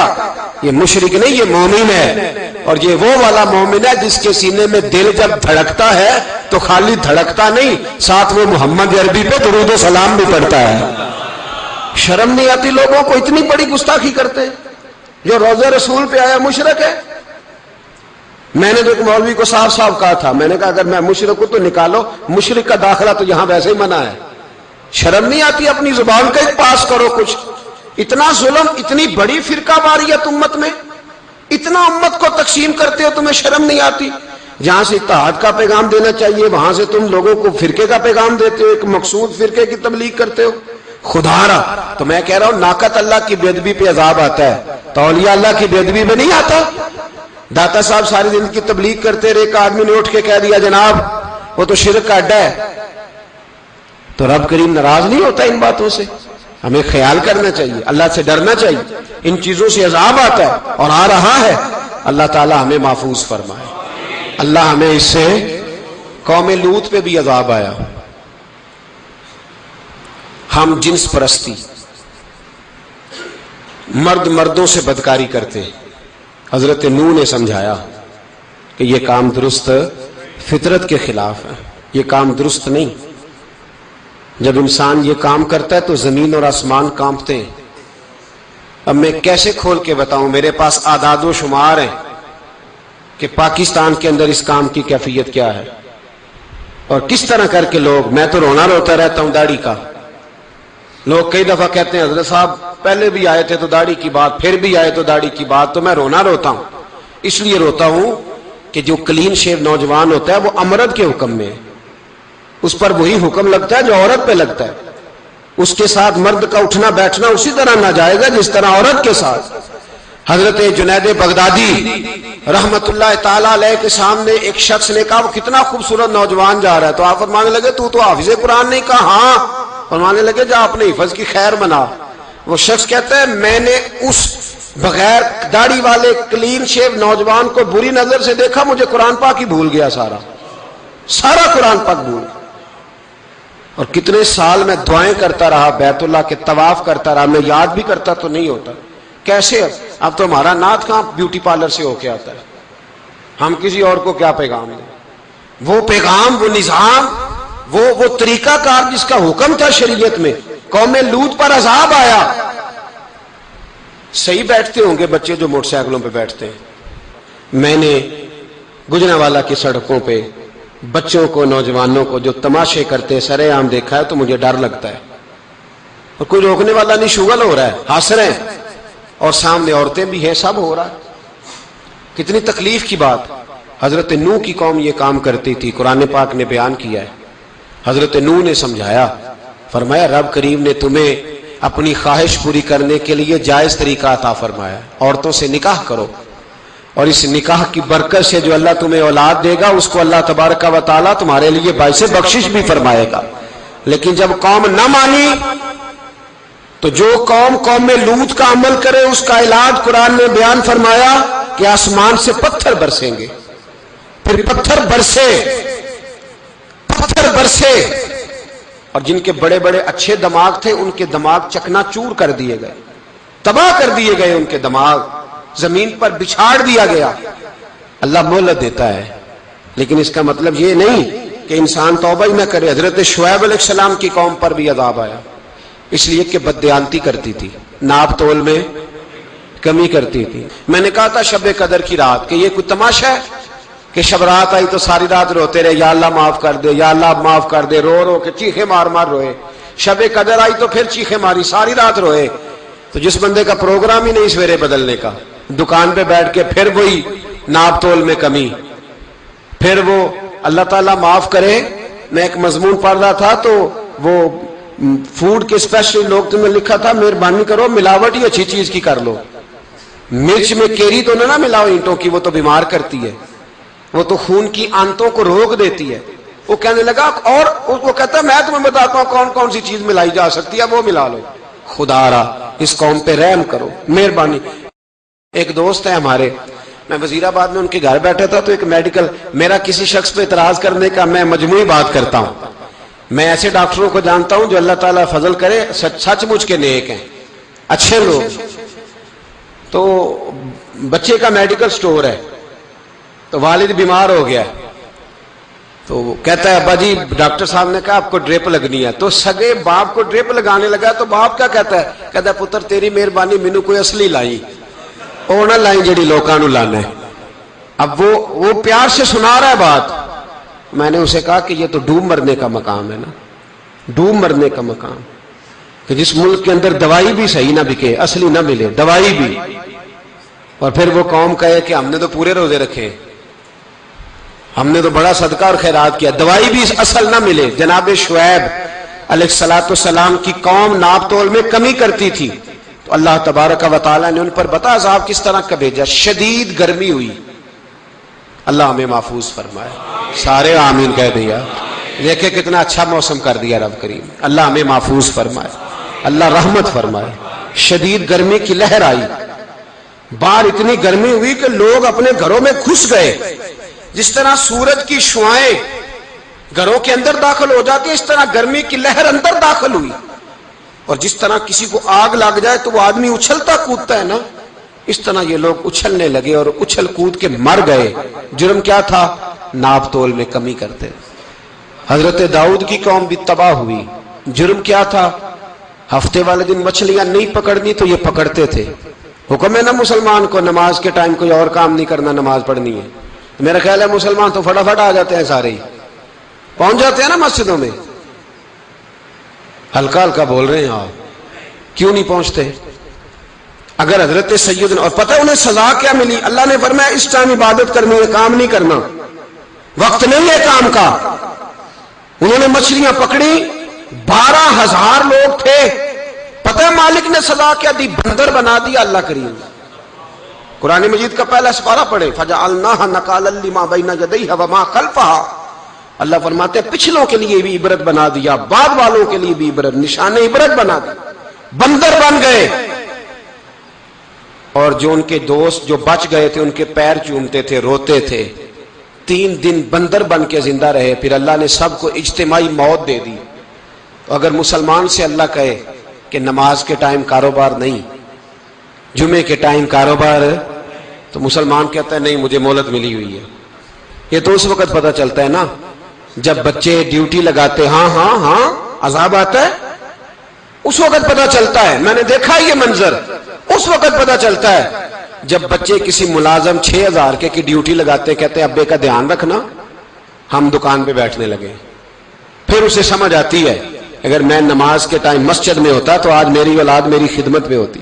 یہ مشرک نہیں، یہ مومن ہے، اور یہ وہ والا مومن ہے جس کے سینے میں دل جب دھڑکتا ہے تو خالی دھڑکتا نہیں، ساتھ وہ محمد عربی پہ درود و سلام بھی پڑھتا ہے۔ شرم نہیں آتی لوگوں کو؟ اتنی بڑی گستاخی کرتے، جو روضہ رسول پہ آیا مشرک ہے۔ میں نے تو ایک مولوی کو صاف صاف کہا تھا، میں نے کہا اگر میں مشرک ہوں تو نکالو، مشرک کا داخلہ تو یہاں ویسے ہی منع ہے۔ شرم نہیں آتی؟ اپنی زبان کا ایک پاس کرو کچھ۔ اتنا ظلم، اتنی بڑی فرقہ واریت امت میں، اتنا امت کو تقسیم کرتے ہو، تمہیں شرم نہیں آتی؟ جہاں سے اتحاد کا پیغام دینا چاہیے وہاں سے تم لوگوں کو فرقے کا پیغام دیتے ہو، ایک مقصود فرقے کی تبلیغ کرتے ہو۔ خدا را، تو میں کہہ رہا ہوں ناقۃ اللہ کی بے ادبی پہ عذاب آتا ہے، تو اولیاء اللہ کی بے ادبی پہ نہیں آتا؟ داتا صاحب ساری زندگی تبلیغ کرتے رہے، ایک آدمی نے اٹھ کے کہہ دیا جناب وہ تو شرک کا اڈا ہے، تو رب کریم ناراض نہیں ہوتا ان باتوں سے؟ ہمیں خیال کرنا چاہیے، اللہ سے ڈرنا چاہیے، ان چیزوں سے عذاب آتا ہے اور آ رہا ہے، اللہ تعالی ہمیں محفوظ فرمائے۔ اللہ ہمیں اس سے، قوم لوط پہ بھی عذاب آیا، ہم جنس پرستی، مرد مردوں سے بدکاری کرتے. حضرت نوح نے سمجھایا کہ یہ کام درست فطرت کے خلاف ہے، یہ کام درست نہیں. جب انسان یہ کام کرتا ہے تو زمین اور آسمان کانپتے ہیں. اب میں کیسے کھول کے بتاؤں، میرے پاس اعداد و شمار ہیں کہ پاکستان کے اندر اس کام کی کیفیت کیا ہے اور کس طرح کر کے لوگ، میں تو رونا روتا رہتا ہوں داڑھی کا. لوگ کئی دفعہ کہتے ہیں حضرت صاحب پہلے بھی آئے تھے تو داڑھی کی بات، پھر بھی آئے تو داڑھی کی بات. تو میں رونا روتا ہوں، اس لیے روتا ہوں کہ جو کلین شیو نوجوان ہوتا ہے وہ امرد کے حکم میں ہے، اس پر وہی حکم لگتا ہے جو عورت پہ لگتا ہے. اس کے ساتھ مرد کا اٹھنا بیٹھنا اسی طرح ناجائز جس طرح عورت کے ساتھ. حضرت جنید بغدادی رحمت اللہ تعالی علیہ کے سامنے ایک شخص نے کہا وہ کتنا خوبصورت نوجوان جا رہا ہے، تو آپ فرمانے لگے تو حافظ قرآن نہیں؟ کہا ہاں. فرمانے لگے جا اپنے حفظ کی خیر بنا. وہ شخص کہتا ہے میں نے اس بغیر داڑھی والے کلین شیو نوجوان کو بری نظر سے دیکھا، مجھے قرآن پاک ہی بھول گیا، سارا قرآن پاک بھول. اور کتنے سال میں دعائیں کرتا رہا، بیت اللہ کے طواف کرتا رہا، میں یاد بھی کرتا تو نہیں ہوتا. کیسے اب تو ہمارا نعت کہاں بیوٹی پارلر سے ہو کے آتا ہے، ہم کسی اور کو کیا پیغام دیں. وہ پیغام، وہ نظام، وہ طریقہ کار جس کا حکم تھا شریعت میں. قوم لوط پر عذاب آیا. صحیح بیٹھتے ہوں گے بچے جو موٹر سائیکلوں پہ بیٹھتے ہیں. میں نے گجرانوالہ کی سڑکوں پہ بچوں کو، نوجوانوں کو جو تماشے کرتے سرے عام دیکھا ہے تو مجھے ڈر لگتا ہے. اور کوئی روکنے والا نہیں، شغل ہو رہا ہے، ہنس رہے ہیں، اور سامنے عورتیں بھی ہیں، سب ہو رہا ہے. کتنی تکلیف کی بات. حضرت نوح کی قوم یہ کام کرتی تھی، قرآن پاک نے بیان کیا ہے. حضرت نوح نے سمجھایا، فرمایا رب کریم نے تمہیں اپنی خواہش پوری کرنے کے لیے جائز طریقہ عطا فرمایا، عورتوں سے نکاح کرو، اور اس نکاح کی برکت سے جو اللہ تمہیں اولاد دے گا اس کو اللہ تبارک و تعالیٰ تمہارے لیے باعث بخشش بھی فرمائے گا. لیکن جب قوم نہ مانی تو جو قوم میں لوط کا عمل کرے اس کا علاج قرآن نے بیان فرمایا کہ آسمان سے پتھر برسیں گے. پھر پتھر برسے اور جن کے بڑے بڑے اچھے دماغ تھے ان کے دماغ چکنا چور کر دیے گئے، تباہ کر دیے گئے، ان کے دماغ زمین پر بچھاڑ دیا گیا. اللہ مہلت دیتا ہے لیکن اس کا مطلب یہ نہیں کہ انسان توبہ ہی نہ کرے. حضرت شعیب علیہ السلام کی قوم پر بھی عذاب آیا، اس لیے کہ بددیانتی کرتی تھی، ناپ تول میں کمی کرتی تھی. میں نے کہا تھا شب قدر کی رات کہ یہ کوئی تماشا ہے کہ شب رات آئی تو ساری رات روتے رہے، یا اللہ معاف کر دے، یا اللہ معاف کر دے، رو رو کے چیخے مار مار روئے. شب قدر آئی تو پھر چیخے ماری، ساری رات روئے. تو جس بندے کا پروگرام ہی نہیں سویرے بدلنے کا، دکان پہ بیٹھ کے پھر وہی ناپ تول میں کمی، پھر وہ اللہ تعالیٰ معاف کرے. میں ایک مضمون پڑھ رہا تھا تو وہ فوڈ کے اسپیشل لوگ تمہیں لکھا تھا مہربانی کرو ملاوٹ ہی اچھی چیز کی کر لو، مرچ میں کیری تو نہ ملاؤ اینٹوں کی، وہ تو بیمار کرتی ہے، وہ تو خون کی آنتوں کو روک دیتی ہے. وہ کہنے لگا، اور وہ کہتا ہے میں تمہیں بتاتا ہوں کون کون سی چیز ملائی جا سکتی ہے، وہ ملا لو. خدا را اس قوم پہ رحم کرو، مہربانی. ایک دوست ہے ہمارے، میں وزیر آباد میں ان کے گھر بیٹھا تھا تو ایک میڈیکل، میرا کسی شخص پہ اعتراض کرنے کا میں مجموعی بات کرتا ہوں. میں ایسے ڈاکٹروں کو جانتا ہوں جو اللہ تعالیٰ فضل کرے سچ مچ کے نیک ہیں، اچھے لوگ. تو بچے کا میڈیکل سٹور ہے تو والد بیمار ہو گیا تو کہتا ہے ابا جی ڈاکٹر صاحب نے کہا آپ کو ڈرپ لگنی ہے. تو سگے باپ کو ڈرپ لگانے لگا تو باپ کیا کہتا ہے پتر تیری مہربانی مینوں کوئی اصلی لائی، وہ نہ لائیں جڑی لوکاں نو لانا ہے. اب وہ پیار سے سنا رہا ہے بات. میں نے اسے کہا کہ یہ تو ڈوب مرنے کا مقام ہے نا، ڈوب مرنے کا مقام، کہ جس ملک کے اندر دوائی بھی صحیح نہ بکے، اصلی نہ ملے دوائی بھی، اور پھر وہ قوم کہے کہ ہم نے تو پورے روزے رکھے، ہم نے تو بڑا صدقہ اور خیرات کیا، دوائی بھی اصل نہ ملے. جناب شعیب علیہ السلام کی قوم ناپ تول میں کمی کرتی تھی تو اللہ تبارک و تعالیٰ نے ان پر بتا عذاب کس طرح کا بھیجا. شدید گرمی ہوئی، اللہ ہمیں محفوظ فرمائے. سارے آمین کہہ دیا. دیکھیں کتنا اچھا موسم کر دیا رب کریم. اللہ ہمیں محفوظ فرمائے، اللہ رحمت فرمائے. شدید گرمی کی لہر آئی، باہر اتنی گرمی ہوئی کہ لوگ اپنے گھروں میں گھس گئے. جس طرح سورج کی شعائیں گھروں کے اندر داخل ہو جاتی، اس طرح گرمی کی لہر اندر داخل ہوئی. اور جس طرح کسی کو آگ لگ جائے تو وہ آدمی اچھلتا کودتا ہے نا، اس طرح یہ لوگ اچھلنے لگے اور اچھل کود کے مر گئے۔ جرم کیا تھا؟ ناپ تول میں کمی کرتے۔ حضرت داؤد کی قوم بھی تباہ ہوئی۔ جرم کیا تھا؟ ہفتے والے دن مچھلیاں نہیں پکڑنی تو یہ پکڑتے تھے۔ حکم ہے نا مسلمان کو نماز کے ٹائم کوئی اور کام نہیں کرنا، نماز پڑھنی ہے۔ میرا خیال ہے مسلمان تو فٹافٹ آ جاتے ہیں، سارے ہی پہنچ جاتے ہیں نا مسجدوں میں۔ ہلکا ہلکا بول رہے ہیں آپ، کیوں نہیں پہنچتے؟ اگر حضرت سیدنا، اور پتہ انہیں سزا کیا ملی؟ اللہ نے فرمایا اس ٹائم عبادت کرنی ہے، کام نہیں کرنا، وقت نہیں ہے کام کا۔ انہوں نے مچھلیاں پکڑی، 12,000 لوگ تھے۔ پتہ ہے مالک نے سزا کیا دی؟ بندر بنا دیا اللہ کریم۔ قرآن مجید کا پہلا سپارہ پڑھے، فَجَعَلْنَاهَا نَكَالًا لِمَا بَيْنَ يَدَيْهَا وَمَا خَلْفَهَا۔ اللہ فرماتے ہیں پچھلوں کے لیے بھی عبرت بنا دیا، بعد والوں کے لیے بھی عبرت، نشان عبرت بنا دیا۔ بندر بن گئے، اور جو ان کے دوست جو بچ گئے تھے ان کے پیر چومتے تھے، روتے تھے۔ 3 دن بندر بن کے زندہ رہے، پھر اللہ نے سب کو اجتماعی موت دے دی۔ اگر مسلمان سے اللہ کہے کہ نماز کے ٹائم کاروبار نہیں، جمعے کے ٹائم کاروبار، تو مسلمان کہتا ہے نہیں مجھے مہلت ملی ہوئی ہے۔ یہ تو اس وقت پتہ چلتا ہے نا جب بچے ڈیوٹی لگاتے، ہاں ہاں ہاں عذاب آتا ہے، اس وقت پتہ چلتا ہے۔ میں نے دیکھا یہ منظر، اس وقت پتہ چلتا ہے جب بچے کسی ملازم 6,000 کے کی ڈیوٹی لگاتے، کہتے ابے کا دھیان رکھنا، ہم دکان پہ بیٹھنے لگے۔ پھر اسے سمجھ آتی ہے اگر میں نماز کے ٹائم مسجد میں ہوتا تو آج میری اولاد میری خدمت میں ہوتی۔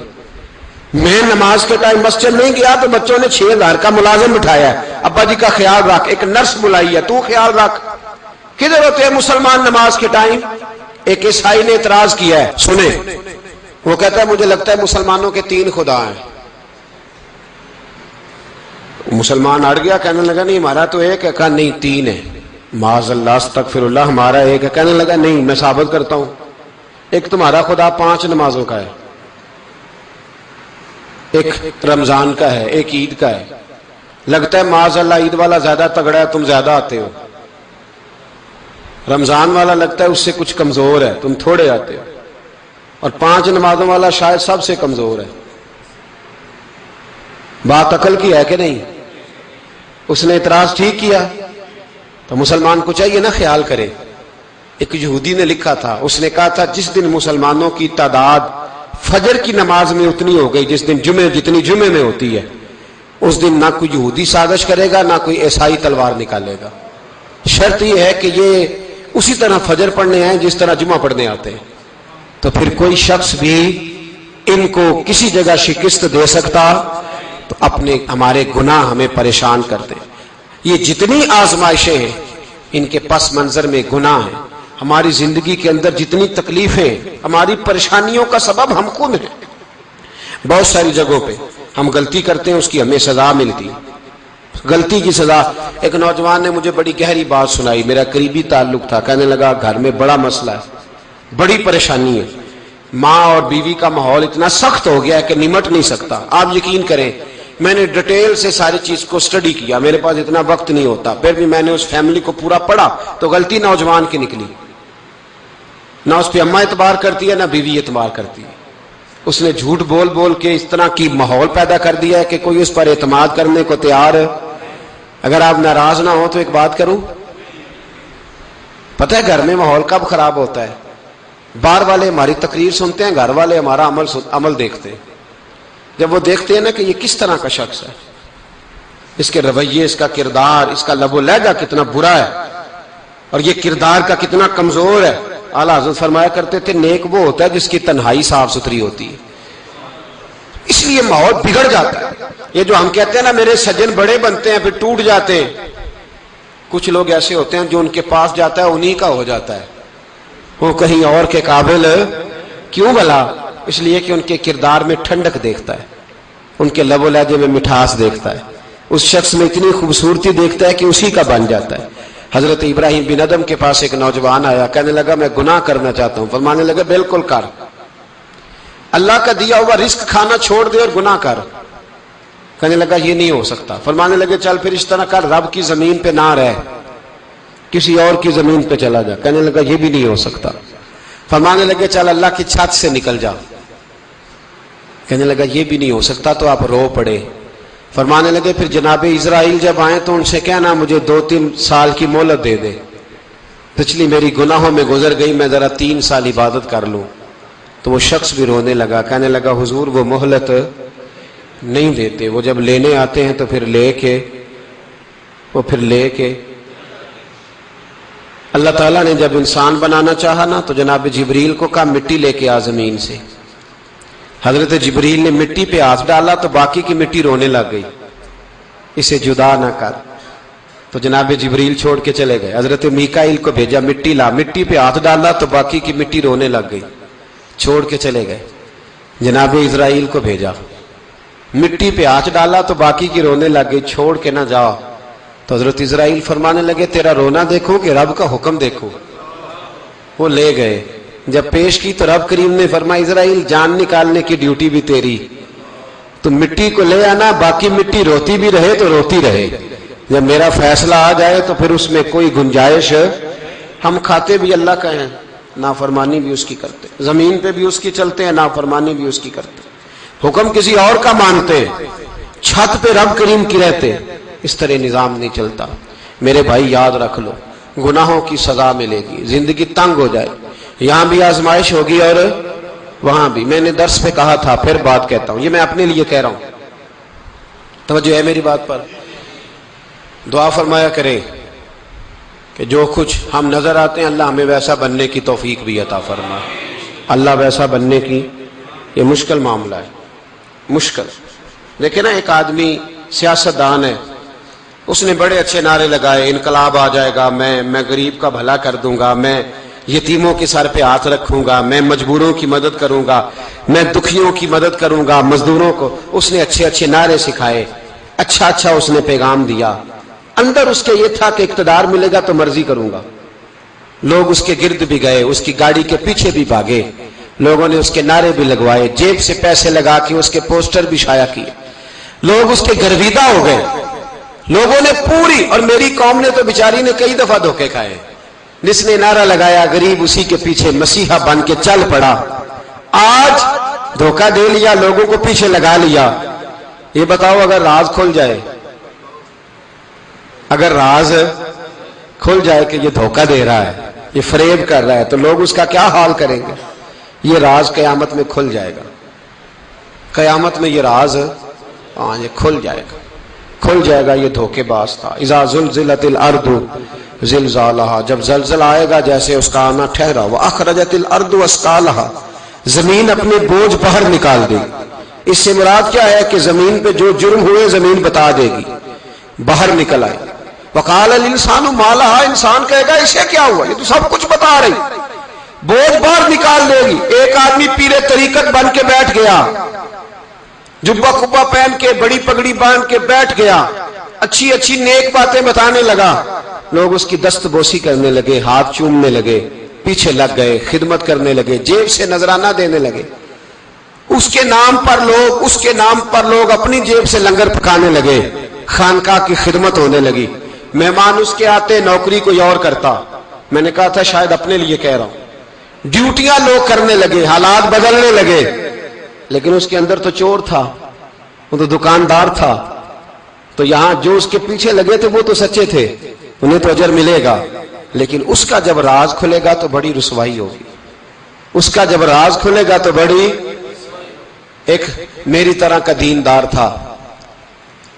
میں نماز کے ٹائم مسجد نہیں گیا تو بچوں نے 6,000 کا ملازم بٹھایا ہے، ابا جی کا خیال رکھ، ایک نرس بلائی ہے، تو خیال رکھ۔ کدھر ہوتے ہیں مسلمان نماز کے ٹائم؟ ایک عیسائی نے اعتراض کیا ہے، سنیں، وہ کہتا ہے مجھے لگتا ہے مسلمانوں کے 3 خدا ہیں۔ مسلمان اڑ گیا، کہنے لگا نہیں ہمارا تو ایک ہے، کہا نہیں 3 ہے، معاذ اللہ استغفر اللہ، ہمارا ایک ہے۔ کہنے لگا نہیں میں ثابت کرتا ہوں، ایک تمہارا خدا 5 نمازوں کا ہے، ایک رمضان کا ہے، ایک عید کا ہے۔ لگتا ہے معاذ اللہ عید والا زیادہ تگڑا ہے، تم زیادہ آتے ہو۔ رمضان والا لگتا ہے اس سے کچھ کمزور ہے، تم تھوڑے آتے ہو۔ اور 5 نمازوں والا شاید سب سے کمزور ہے۔ بات عقل کی ہے کہ نہیں؟ اس نے اعتراض ٹھیک کیا تو مسلمان کو چاہیے نا خیال کرے۔ ایک یہودی نے لکھا تھا، اس نے کہا تھا جس دن مسلمانوں کی تعداد فجر کی نماز میں اتنی ہو گئی جس دن جتنی جمعے میں ہوتی ہے، اس دن نہ کوئی یہودی سازش کرے گا نہ کوئی عیسائی تلوار نکالے گا۔ شرط یہ ہے کہ یہ اسی طرح فجر پڑھنے آئیں جس طرح جمعہ پڑھنے آتے ہیں، تو پھر کوئی شخص بھی ان کو کسی جگہ شکست دے سکتا تو اپنے ہمارے گناہ ہمیں پریشان کرتے۔ یہ جتنی آزمائشیں ہیں ان کے پس منظر میں گناہ ہیں۔ ہماری زندگی کے اندر جتنی تکلیفیں، ہماری پریشانیوں کا سبب ہم خود ہیں۔ بہت ساری جگہوں پہ ہم غلطی کرتے ہیں، اس کی ہمیں سزا ملتی، غلطی کی سزا۔ ایک نوجوان نے مجھے بڑی گہری بات سنائی، میرا قریبی تعلق تھا، کہنے لگا گھر میں بڑا مسئلہ ہے، بڑی پریشانی ہے، ماں اور بیوی کا ماحول اتنا سخت ہو گیا ہے کہ نمٹ نہیں سکتا۔ آپ یقین کریں میں نے ڈیٹیل سے ساری چیز کو سٹڈی کیا، میرے پاس اتنا وقت نہیں ہوتا، پھر بھی میں نے اس فیملی کو پورا پڑھا تو غلطی نوجوان کی نکلی۔ نہ اس پہ اماں اعتبار کرتی ہے نہ بیوی اعتبار کرتی ہے۔ اس نے جھوٹ بول بول کے اس طرح کی ماحول پیدا کر دیا ہے کہ کوئی اس پر اعتماد کرنے کو تیار ہے۔ اگر آپ ناراض نہ ہو تو ایک بات کروں، پتہ ہے گھر میں ماحول کب خراب ہوتا ہے؟ باہر والے ہماری تقریر سنتے ہیں، گھر والے ہمارا عمل دیکھتے ہیں۔ جب وہ دیکھتے ہیں نا کہ یہ کس طرح کا شخص ہے، اس کے رویے، اس کا کردار، اس کا لب و لہجہ کتنا برا ہے اور یہ کردار کا کتنا کمزور ہے۔ اعلیٰ حضرت فرمایا کرتے تھے نیک وہ ہوتا ہے جس کی تنہائی صاف ستھری ہوتی ہے، اس لیے ماحول بگڑ جاتا ہے۔ یہ جو ہم کہتے ہیں نا میرے سجن بڑے بنتے ہیں پھر ٹوٹ جاتے ہیں، کچھ لوگ ایسے ہوتے ہیں جو ان کے پاس جاتا ہے انہی کا ہو جاتا ہے، وہ کہیں اور کے قابل کیوں بھلا؟ اس لیے کہ ان کے کردار میں ٹھنڈک دیکھتا ہے، ان کے لب و لہجے میں مٹھاس دیکھتا ہے، اس شخص میں اتنی خوبصورتی دیکھتا ہے کہ اسی کا بن جاتا ہے۔ حضرت ابراہیم بن ادم کے پاس ایک نوجوان آیا، کہنے لگا میں گناہ کرنا چاہتا ہوں۔ فرمانے لگا بالکل کر، اللہ کا دیا ہوا رزق کھانا چھوڑ دے اور گناہ کر۔ کہنے لگا یہ نہیں ہو سکتا۔ فرمانے لگے چل پھر اس طرح کر، رب کی زمین پہ نہ رہ، کسی اور کی زمین پہ چلا جا۔ کہنے لگا یہ بھی نہیں ہو سکتا۔ فرمانے لگے چل اللہ کی چھت سے نکل جا. کہنے لگا یہ بھی نہیں ہو سکتا, تو آپ رو پڑے. فرمانے لگے پھر جناب اسرائیل جب آئیں تو ان سے کہنا مجھے 2-3 سال کی مہلت دے دے, پچھلی میری گناہوں میں گزر گئی, میں ذرا 3 سال عبادت کر لوں. تو وہ شخص بھی رونے لگا, کہنے لگا حضور وہ مہلت نہیں دیتے, وہ جب لینے آتے ہیں تو پھر لے کے اللہ تعالیٰ نے جب انسان بنانا چاہا نا تو جناب جبریل کو کہا مٹی لے کے آ زمین سے. حضرت جبریل نے مٹی پہ ہاتھ ڈالا تو باقی کی مٹی رونے لگ گئی, اسے جدا نہ کر. تو جناب جبریل چھوڑ کے چلے گئے. حضرت میکائیل کو بھیجا, مٹی لا, مٹی پہ ہاتھ ڈالا تو باقی کی مٹی رونے لگ گئی, چھوڑ کے چلے گئے. جناب اسرائیل کو بھیجا, مٹی پہ ہاتھ ڈالا تو باقی کی رونے لگ گئی, چھوڑ کے نہ جاؤ. تو حضرت اسرائیل فرمانے لگے تیرا رونا دیکھو کہ رب کا حکم دیکھو. وہ لے گئے, جب پیش کی تو رب کریم نے فرمایا اسرائیل جان نکالنے کی ڈیوٹی بھی تیری, تو مٹی کو لے آنا, باقی مٹی روتی بھی رہے تو روتی رہے, جب میرا فیصلہ آ جائے تو پھر اس میں کوئی گنجائش. ہم کھاتے بھی اللہ کا ہیں, نافرمانی بھی اس کی کرتے, زمین پہ بھی اس کی چلتے ہیں, نافرمانی بھی اس کی کرتے, حکم کسی اور کا مانتے, چھت پہ رب کریم کی رہتے. اس طرح نظام نہیں چلتا. میرے بھائی یاد رکھ لو, گناہوں کی سزا ملے گی, زندگی تنگ ہو جائے, یہاں بھی آزمائش ہوگی اور وہاں بھی. میں نے درس پہ کہا تھا, پھر بات کہتا ہوں, یہ میں اپنے لیے کہہ رہا ہوں, توجہ ہے میری بات پر. دعا فرمایا کریں کہ جو کچھ ہم نظر آتے ہیں اللہ ہمیں ویسا بننے کی توفیق بھی عطا فرمائے. اللہ ویسا بننے کی, یہ مشکل معاملہ ہے, مشکل. دیکھیں نا ایک آدمی سیاستدان ہے, اس نے بڑے اچھے نعرے لگائے, انقلاب آ جائے گا, میں غریب کا بھلا کر دوں گا, میں یتیموں کے سر پہ ہاتھ رکھوں گا, میں مجبوروں کی مدد کروں گا, میں دکھیوں کی مدد کروں گا, مزدوروں کو. اس نے اچھے اچھے نعرے سکھائے, اچھا اس نے پیغام دیا. اندر اس کے یہ تھا کہ اقتدار ملے گا تو مرضی کروں گا. لوگ اس کے گرد بھی گئے, اس کی گاڑی کے پیچھے بھی بھاگے, لوگوں نے اس کے نعرے بھی لگوائے, جیب سے پیسے لگا کے اس کے پوسٹر بھی شائع کیے. لوگ اس کے گرویدہ ہو گئے, لوگوں نے پوری, اور میری قوم نے تو بیچاری نے کئی دفعہ دھوکے کھائے. جس نے نعرہ لگایا غریب اسی کے پیچھے مسیحا بن کے چل پڑا. آج دھوکہ دے لیا, لوگوں کو پیچھے لگا لیا. یہ بتاؤ اگر راز کھل جائے, اگر راز کھل جائے کہ یہ دھوکہ دے رہا ہے, یہ فریب کر رہا ہے, تو لوگ اس کا کیا حال کریں گے. یہ راز قیامت میں کھل جائے گا, قیامت میں یہ راز یہ کھل جائے گا. یہ دھوکے باز تھا. اذا زلزلت الارض زلزالها, جب زلزلہ آئے گا جیسے اس کا آنا ٹھہرا. واخرجت الارض اثقالها, زمین اپنے بوجھ باہر نکال دے گی. اس سے مراد کیا ہے کہ زمین پہ جو جرم ہوئے زمین بتا دے گی, باہر نکل آئے. وقال الانسان ما لها, انسان کہے گا اسے کیا ہوا, یہ تو سب کچھ بتا رہی. بوجھ باہر نکال دے گی. ایک آدمی پیر طریقت بن کے بیٹھ گیا, جبہ کبا پہن کے, بڑی پگڑی باندھ کے بیٹھ گیا, اچھی اچھی نیک باتیں بتانے لگا. لوگ اس کی دست بوسی کرنے لگے, ہاتھ چومنے لگے, پیچھے لگ گئے, خدمت کرنے لگے, جیب سے نذرانہ دینے لگے. اس کے نام پر لوگ اپنی جیب سے لنگر پکانے لگے, خانقاہ کی خدمت ہونے لگی. مہمان اس کے آتے, نوکری کوئی اور کرتا. میں نے کہا تھا شاید اپنے لیے کہہ رہا ہوں. ڈیوٹیاں لوگ کرنے لگے, حالات بدلنے لگے. لیکن اس کے اندر تو چور تھا, وہ تو دکاندار تھا. تو یہاں جو اس کے پیچھے لگے تھے وہ تو سچے تھے, انہیں تو اجر ملے گا. لیکن اس کا جب راز کھلے گا تو بڑی رسوائی ہوگی. اس کا جب راز کھلے گا تو بڑی. ایک میری طرح کا دیندار تھا,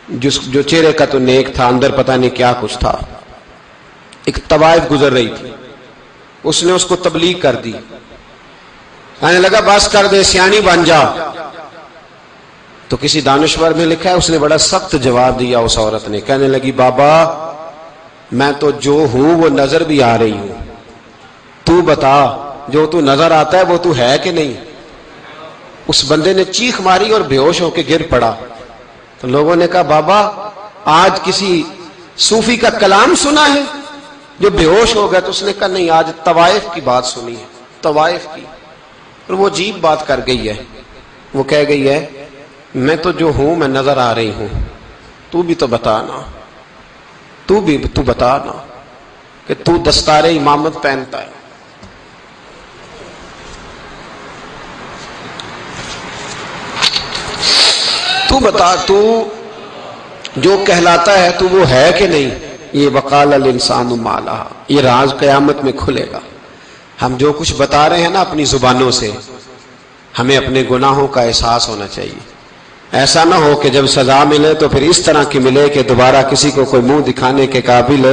جو چہرے کا تو نیک تھا, اندر پتہ نہیں کیا کچھ تھا. ایک طوائف گزر رہی تھی, اس نے اس کو تبلیغ کر دی. کہنے لگا بس کر دے, سیانی بن جا. تو کسی دانشور میں لکھا ہے اس نے بڑا سخت جواب دیا اس عورت نے. کہنے لگی بابا میں تو جو ہوں وہ نظر بھی آ رہی ہوں, تو بتا جو تو نظر آتا ہے وہ تو ہے کہ نہیں. اس بندے نے چیخ ماری اور بے ہوش ہو کے گر پڑا. تو لوگوں نے کہا بابا آج کسی صوفی کا کلام سنا ہے جو بے ہوش ہو گیا. تو اس نے کہا نہیں, آج طوائف کی بات سنی ہے, طوائف کی. اور وہ عجیب بات کر گئی ہے, وہ کہہ گئی ہے میں تو جو ہوں میں نظر آ رہی ہوں, تو بھی تو بتانا, تو بتانا کہ تو دستار امامت پہنتا ہے. تو بتا تو جو کہلاتا ہے تو وہ ہے کہ نہیں؟ یہ وقال الانسان ما لہا، یہ راز قیامت میں کھلے گا۔ ہم جو کچھ بتا رہے ہیں نا اپنی زبانوں سے، ہمیں اپنے گناہوں کا احساس ہونا چاہیے۔ ایسا نہ ہو کہ جب سزا ملے تو پھر اس طرح کی ملے کہ دوبارہ کسی کو کوئی منہ دکھانے کے قابل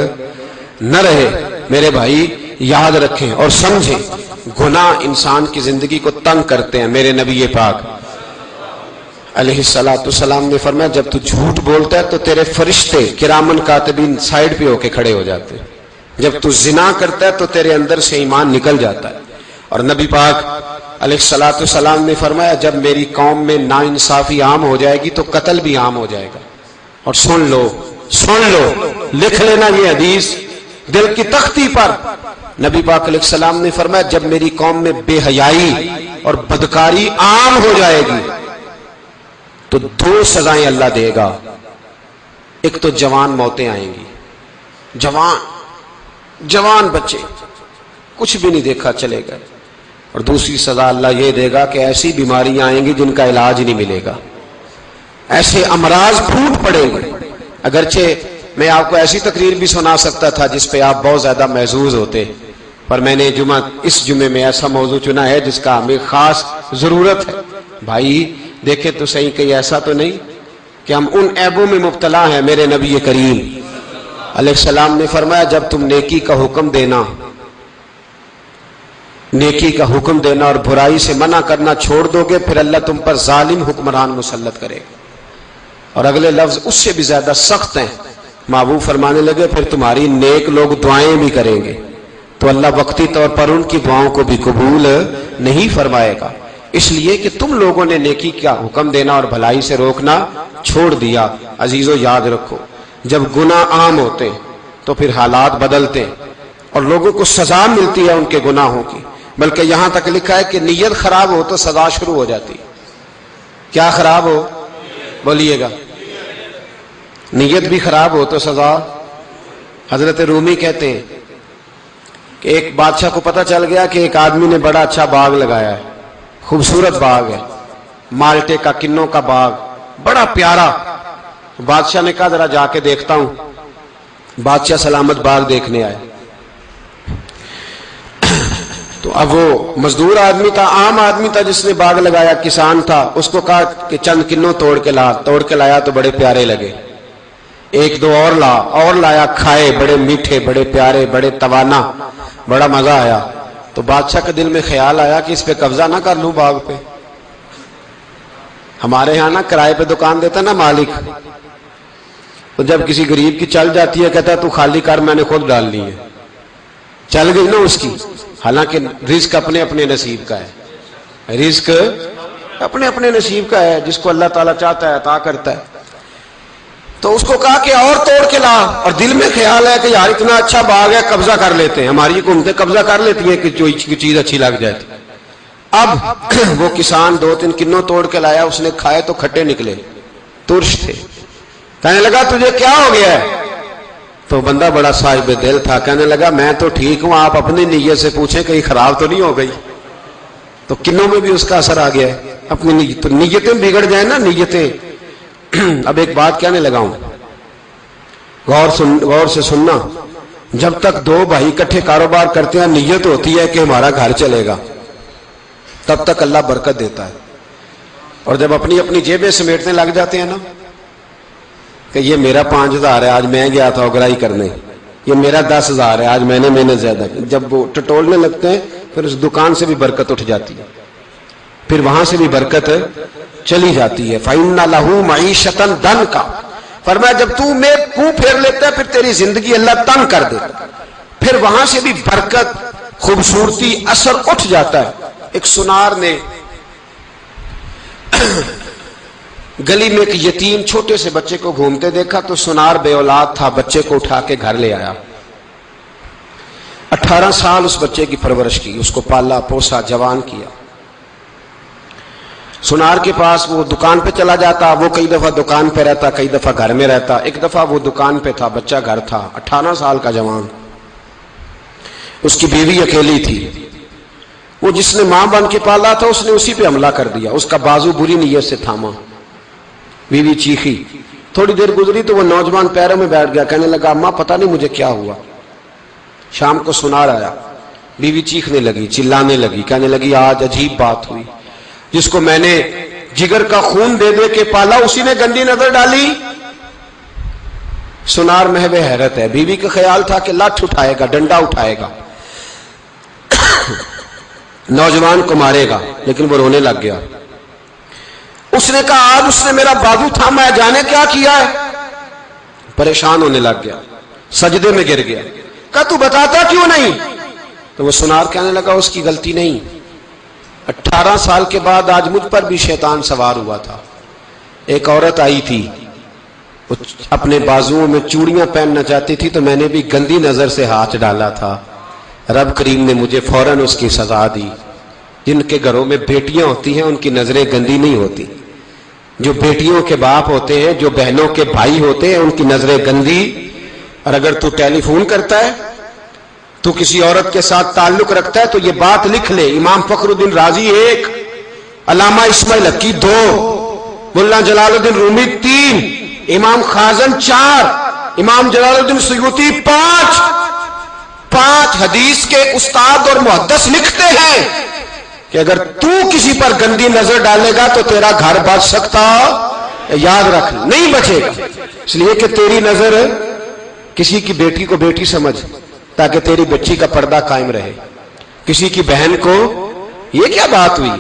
نہ رہے۔ میرے بھائی یاد رکھیں اور سمجھیں، گناہ انسان کی زندگی کو تنگ کرتے ہیں۔ میرے نبی پاک علیہ السلام نے فرمایا جب تو جھوٹ بولتا ہے تو تیرے فرشتے کرامن کاتبین سائیڈ پہ ہو کے کھڑے ہو جاتے ہیں، جب تو زنا کرتا ہے تو تیرے اندر سے ایمان نکل جاتا ہے۔ اور نبی پاک علیہ السلام نے فرمایا جب میری قوم میں ناانصافی عام ہو جائے گی تو قتل بھی عام ہو جائے گا۔ اور سن لو لکھ لینا یہ حدیث دل کی تختی پر، نبی پاک علیہ السلام نے فرمایا جب میری قوم میں بے حیائی اور بدکاری عام ہو جائے گی تو 2 سزائیں اللہ دے گا۔ ایک تو جوان موتیں آئیں گی، جوان بچے کچھ بھی نہیں دیکھا چلے گئے، اور دوسری سزا اللہ یہ دے گا کہ ایسی بیماریاں آئیں گی جن کا علاج نہیں ملے گا، ایسے امراض پھوٹ پڑیں گے۔ اگرچہ میں آپ کو ایسی تقریر بھی سنا سکتا تھا جس پہ آپ بہت زیادہ محظوظ ہوتے، پر میں نے اس جمعے میں ایسا موضوع چنا ہے جس کا ہمیں خاص ضرورت ہے۔ بھائی دیکھیں تو صحیح، کہیں ایسا تو نہیں کہ ہم ان عیبوں میں مبتلا ہیں۔ میرے نبی کریم علیہ السلام نے فرمایا جب تم نیکی کا حکم دینا اور برائی سے منع کرنا چھوڑ دو گے پھر اللہ تم پر ظالم حکمران مسلط کرے گا۔ اور اگلے لفظ اس سے بھی زیادہ سخت ہیں، محبوب فرمانے لگے پھر تمہاری نیک لوگ دعائیں بھی کریں گے تو اللہ وقتی طور پر ان کی دعاؤں کو بھی قبول نہیں فرمائے گا، اس لیے کہ تم لوگوں نے نیکی کا حکم دینا اور بھلائی سے روکنا چھوڑ دیا۔ عزیزو یاد رکھو جب گناہ عام ہوتے تو پھر حالات بدلتے اور لوگوں کو سزا ملتی ہے ان کے گناہوں کی، بلکہ یہاں تک لکھا ہے کہ نیت خراب ہو تو سزا شروع ہو جاتی۔ کیا خراب ہو؟ بولیے گا۔ نیت بھی خراب ہو تو سزا۔ حضرت رومی کہتے ہیں کہ ایک بادشاہ کو پتہ چل گیا کہ ایک آدمی نے بڑا اچھا باغ لگایا ہے، خوبصورت باغ ہے، مالٹے کا کنوں کا باغ، بڑا پیارا۔ بادشاہ نے کہا ذرا جا کے دیکھتا ہوں۔ بادشاہ سلامت باغ دیکھنے آئے تو اب وہ مزدور آدمی تھا، عام آدمی تھا جس نے باغ لگایا، کسان تھا، اس کو کہا کہ چند کنوں توڑ کے لایا تو بڑے پیارے لگے، ایک دو اور لایا، کھائے، بڑے میٹھے، بڑے پیارے، بڑے توانا، بڑا مزہ آیا۔ تو بادشاہ کے دل میں خیال آیا کہ اس پہ قبضہ نہ کر لوں باغ پہ۔ ہمارے ہاں نا کرائے پہ دکان دیتا نا مالک، تو جب کسی غریب کی چل جاتی ہے کہتا ہے تو خالی کر، میں نے خود ڈال لی ہے، چل گئی نا اس کی۔ حالانکہ رزق اپنے اپنے نصیب کا ہے، رزق اپنے اپنے نصیب کا ہے، جس کو اللہ تعالیٰ چاہتا ہے عطا کرتا ہے۔ تو اس کو کہا کہ اور توڑ کے لا، اور دل میں خیال ہے کہ یار اتنا اچھا باغ ہے قبضہ کر لیتے ہیں، ہماری حکومتیں قبضہ کر لیتی ہیں کہ جو چیز اچھی لگ جائے۔ اب وہ کسان 2-3 کنوں توڑ کے لایا، اس نے کھائے تو کھٹے نکلے، ترش تھے۔ کہنے لگا تجھے کیا ہو گیا ہے؟ تو بندہ بڑا صاحب دل تھا، کہنے لگا میں تو ٹھیک ہوں، آپ اپنی نیت سے پوچھیں کہیں خراب تو نہیں ہو گئی۔ تو کنوں میں بھی اس کا اثر آ گیا ہے، اپنی نیتیں بگڑ جائیں نا، نیتیں۔ اب ایک بات کہنے لگا ہوں، غور سے سننا، جب تک 2 بھائی اکٹھے کاروبار کرتے ہیں نیت ہوتی ہے کہ ہمارا گھر چلے گا، تب تک اللہ برکت دیتا ہے، اور جب اپنی اپنی جیبیں سمیٹنے لگ جاتے ہیں نا کہ یہ میرا 5000 ہے، آج میں گیا تھا اگرائی کرنے، یہ میرا 10,000 ہے، آج میں نے محنت زیادہ کی، جب وہ ٹٹولنے لگتے ہیں پھر اس دکان سے بھی برکت اٹھ جاتی ہے، پھر وہاں سے بھی برکت چلی جاتی ہے۔ فَإِنَّ لَهُ مَعِيشَةً ضَنْكَ، فرمایا جب تو میں منہ پھیر لیتا ہے پھر تیری زندگی اللہ تنگ کر دیتا، پھر وہاں سے بھی برکت، خوبصورتی، اثر اٹھ جاتا ہے۔ ایک سنار نے گلی میں ایک یتیم چھوٹے سے بچے کو گھومتے دیکھا تو سنار بے اولاد تھا، بچے کو اٹھا کے گھر لے آیا، 18 سال اس بچے کی پرورش کی، اس کو پالا پوسا، جوان کیا۔ سنار کے پاس وہ دکان پہ چلا جاتا، وہ کئی دفعہ دکان پہ رہتا، کئی دفعہ گھر میں رہتا۔ ایک دفعہ وہ دکان پہ تھا، بچہ گھر تھا، 18 سال کا جوان، اس کی بیوی اکیلی تھی۔ وہ جس نے ماں بن کے پالا تھا اس نے اسی پہ حملہ کر دیا، اس کا بازو بری نیت سے تھاما، بیوی چیخی. تھوڑی دیر گزری تو وہ نوجوان پیروں میں بیٹھ گیا, کہنے لگا اماں پتہ نہیں مجھے کیا ہوا. شام کو سنار آیا, بیوی چیخنے لگی, چلانے لگی, کہنے لگی آج عجیب بات ہوئی, جس کو میں نے جگر کا خون دے دے کے پالا اسی نے گندی نظر ڈالی. سنار محو حیرت ہے. بیوی کا خیال تھا کہ لاٹھ اٹھائے گا, ڈنڈا اٹھائے گا, نوجوان کو مارے گا, لیکن وہ رونے لگ گیا. اس نے کہا آج اس نے میرا بازو تھاما ہے, جانے کیا کیا ہے. پریشان ہونے لگ گیا, سجدے میں گر گیا. کہا تو بتاتا کیوں نہیں؟ تو وہ سنار کہنے لگا اس کی غلطی نہیں, 18 سال کے بعد آج مجھ پر بھی شیطان سوار ہوا تھا. ایک عورت آئی تھی, وہ اپنے بازوؤں میں چوڑیاں پہننا چاہتی تھی, تو میں نے بھی گندی نظر سے ہاتھ ڈالا تھا. رب کریم نے مجھے فوراً اس کی سزا دی. جن کے گھروں میں بیٹیاں ہوتی ہیں ان کی نظریں گندی نہیں ہوتی. جو بیٹیوں کے باپ ہوتے ہیں, جو بہنوں کے بھائی ہوتے ہیں, ان کی نظریں گندی. اور اگر تو ٹیلی فون کرتا ہے, تو کسی عورت کے ساتھ تعلق رکھتا ہے, تو یہ بات لکھ لے, امام فخر الدین رازی 1, علامہ اسماعیل حقی 2, مولانا جلال الدین رومی 3, امام خازن 4, امام جلال الدین سیوطی 5 حدیث کے استاد اور محدث لکھتے ہیں کہ اگر تو کسی پر گندی نظر ڈالے گا تو تیرا گھر بچ سکتا, یاد رکھ, نہیں بچے گا. اس لیے کہ تیری نظر کسی کی بیٹی کو بیٹی سمجھ, تاکہ تیری بچی کا پردہ قائم رہے. کسی کی بہن کو, یہ کیا بات ہوئی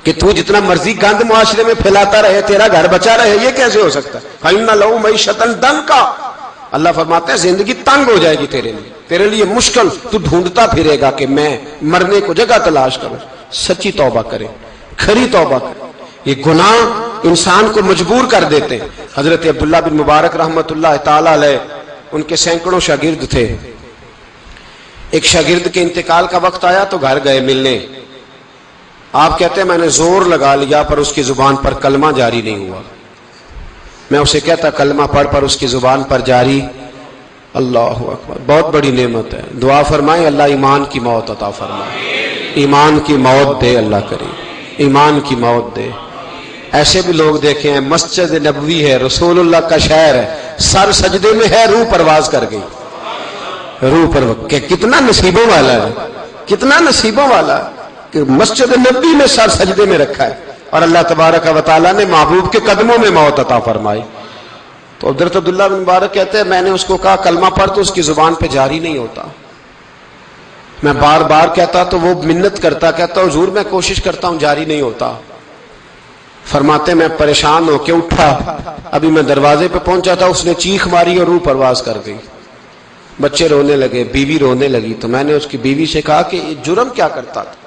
کہ تو جتنا مرضی گند معاشرے میں پھیلاتا رہے تیرا گھر بچا رہے, یہ کیسے ہو سکتا ہے؟ فَإِنَّ لَهُ مَعِيشَةً ضَنْكَ. اللہ فرماتے ہیں زندگی تنگ ہو جائے گی تیرے لیے مشکل, تو ڈھونڈتا پھرے گا کہ میں مرنے کو جگہ تلاش کروں. سچی توبہ کرے, کھری توبہ کرے. یہ گناہ انسان کو مجبور کر دیتے ہیں. حضرت عبداللہ بن مبارک رحمت اللہ تعالی علیہ, ان کے سینکڑوں شاگرد تھے. ایک شاگرد کے انتقال کا وقت آیا تو گھر گئے ملنے. آپ کہتے ہیں میں نے زور لگا لیا پر اس کی زبان پر کلمہ جاری نہیں ہوا. میں اسے کہتا کلمہ پڑھ پر اس کی زبان پر جاری. اللہ اکبر, بہت بڑی نعمت ہے. دعا فرمائیں اللہ ایمان کی موت عطا فرمائے, ایمان کی موت دے اللہ کریم, ایمان کی موت دے. ایسے بھی لوگ دیکھے ہیں, مسجد نبوی ہے, رسول اللہ کا شہر ہے, سر سجدے میں ہے, روح پرواز کر گئی. روح پر کتنا نصیبوں والا ہے, کتنا نصیبوں والا ہے کہ مسجد نبوی میں سر سجدے میں رکھا ہے, اور اللہ تبارک و تعالیٰ نے محبوب کے قدموں میں موت عطا فرمائی. تو حضرت عبداللہ بن مبارک کہتے ہیں میں نے اس کو کہا کلمہ پڑھ, تو اس کی زبان پہ جاری نہیں ہوتا. میں بار بار کہتا تو وہ منت کرتا, کہتا حضور میں کوشش کرتا ہوں جاری نہیں ہوتا. فرماتے میں پریشان ہو کے اٹھا, ابھی میں دروازے پہ پہنچا تھا, اس نے چیخ ماری اور روح پرواز کر گئی. بچے رونے لگے, بیوی رونے لگی. تو میں نے اس کی بیوی سے کہا کہ یہ جرم کیا کرتا تھا,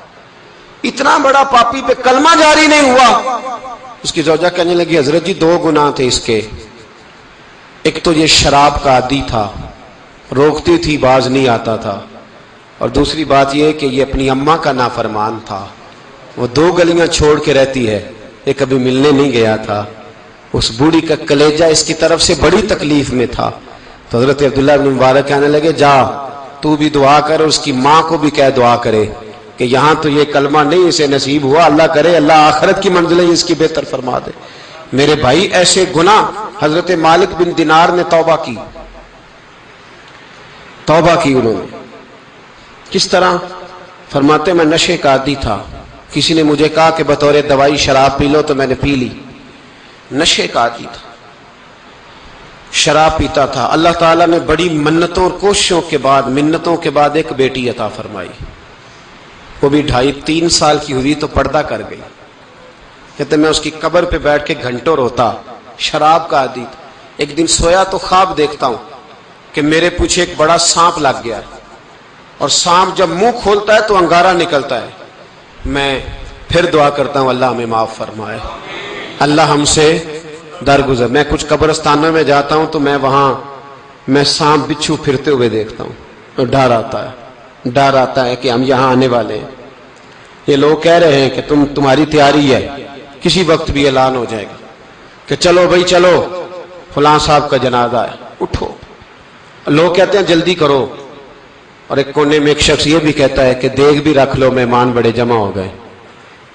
اتنا بڑا پاپی پہ کلمہ جاری نہیں ہوا. اس کی زوجہ کہنے لگی حضرت جی 2 گناہ تھے اس کے. ایک تو یہ شراب کا عادی تھا, روکتی تھی باز نہیں آتا تھا, اور دوسری بات یہ کہ یہ اپنی اماں کا نافرمان تھا. وہ 2 گلیاں چھوڑ کے رہتی ہے, یہ کبھی ملنے نہیں گیا تھا. اس بوڑھی کا کلیجہ اس کی طرف سے بڑی تکلیف میں تھا. تو حضرت عبداللہ بن مبارک کہنے لگے جا تو بھی دعا کر, اس کی ماں کو بھی کہہ دعا کرے کہ یہاں تو یہ کلمہ نہیں اسے نصیب ہوا, اللہ کرے اللہ آخرت کی منزلیں اس کی بہتر فرما دے. میرے بھائی ایسے گناہ, حضرت مالک بن دینار نے توبہ کی انہوں نے. کس طرح؟ فرماتے میں نشے کا عادی تھا, کسی نے مجھے کہا کہ بطور دوائی شراب پی لو تو میں نے پی لی. نشے کا عادی تھا, شراب پیتا تھا. اللہ تعالیٰ نے بڑی منتوں اور کوششوں کے بعد, منتوں کے بعد ایک بیٹی عطا فرمائی. وہ بھی 2.5-3 سال کی ہوئی تو پردہ کر گئی. کہتے میں اس کی قبر پہ بیٹھ کے گھنٹوں روتا, شراب کا عادی تھا. ایک دن سویا تو خواب دیکھتا ہوں کہ میرے پیچھے ایک بڑا سانپ لگ گیا, اور سانپ جب منہ کھولتا ہے تو انگارہ نکلتا ہے. میں پھر دعا کرتا ہوں اللہ ہمیں معاف فرمائے, اللہ ہم سے درگزر. میں کچھ قبرستانوں میں جاتا ہوں تو میں وہاں میں سانپ بچھو پھرتے ہوئے دیکھتا ہوں, اور ڈر آتا ہے کہ ہم یہاں آنے والے ہیں. یہ لوگ کہہ رہے ہیں کہ تمہاری تیاری ہے, کسی وقت بھی اعلان ہو جائے گا کہ چلو بھائی چلو فلاں صاحب کا جنازہ ہے, اٹھو. لوگ کہتے ہیں جلدی کرو, اور ایک کونے میں ایک شخص یہ بھی کہتا ہے کہ دیگ بھی رکھ لو, مہمان بڑے جمع ہو گئے.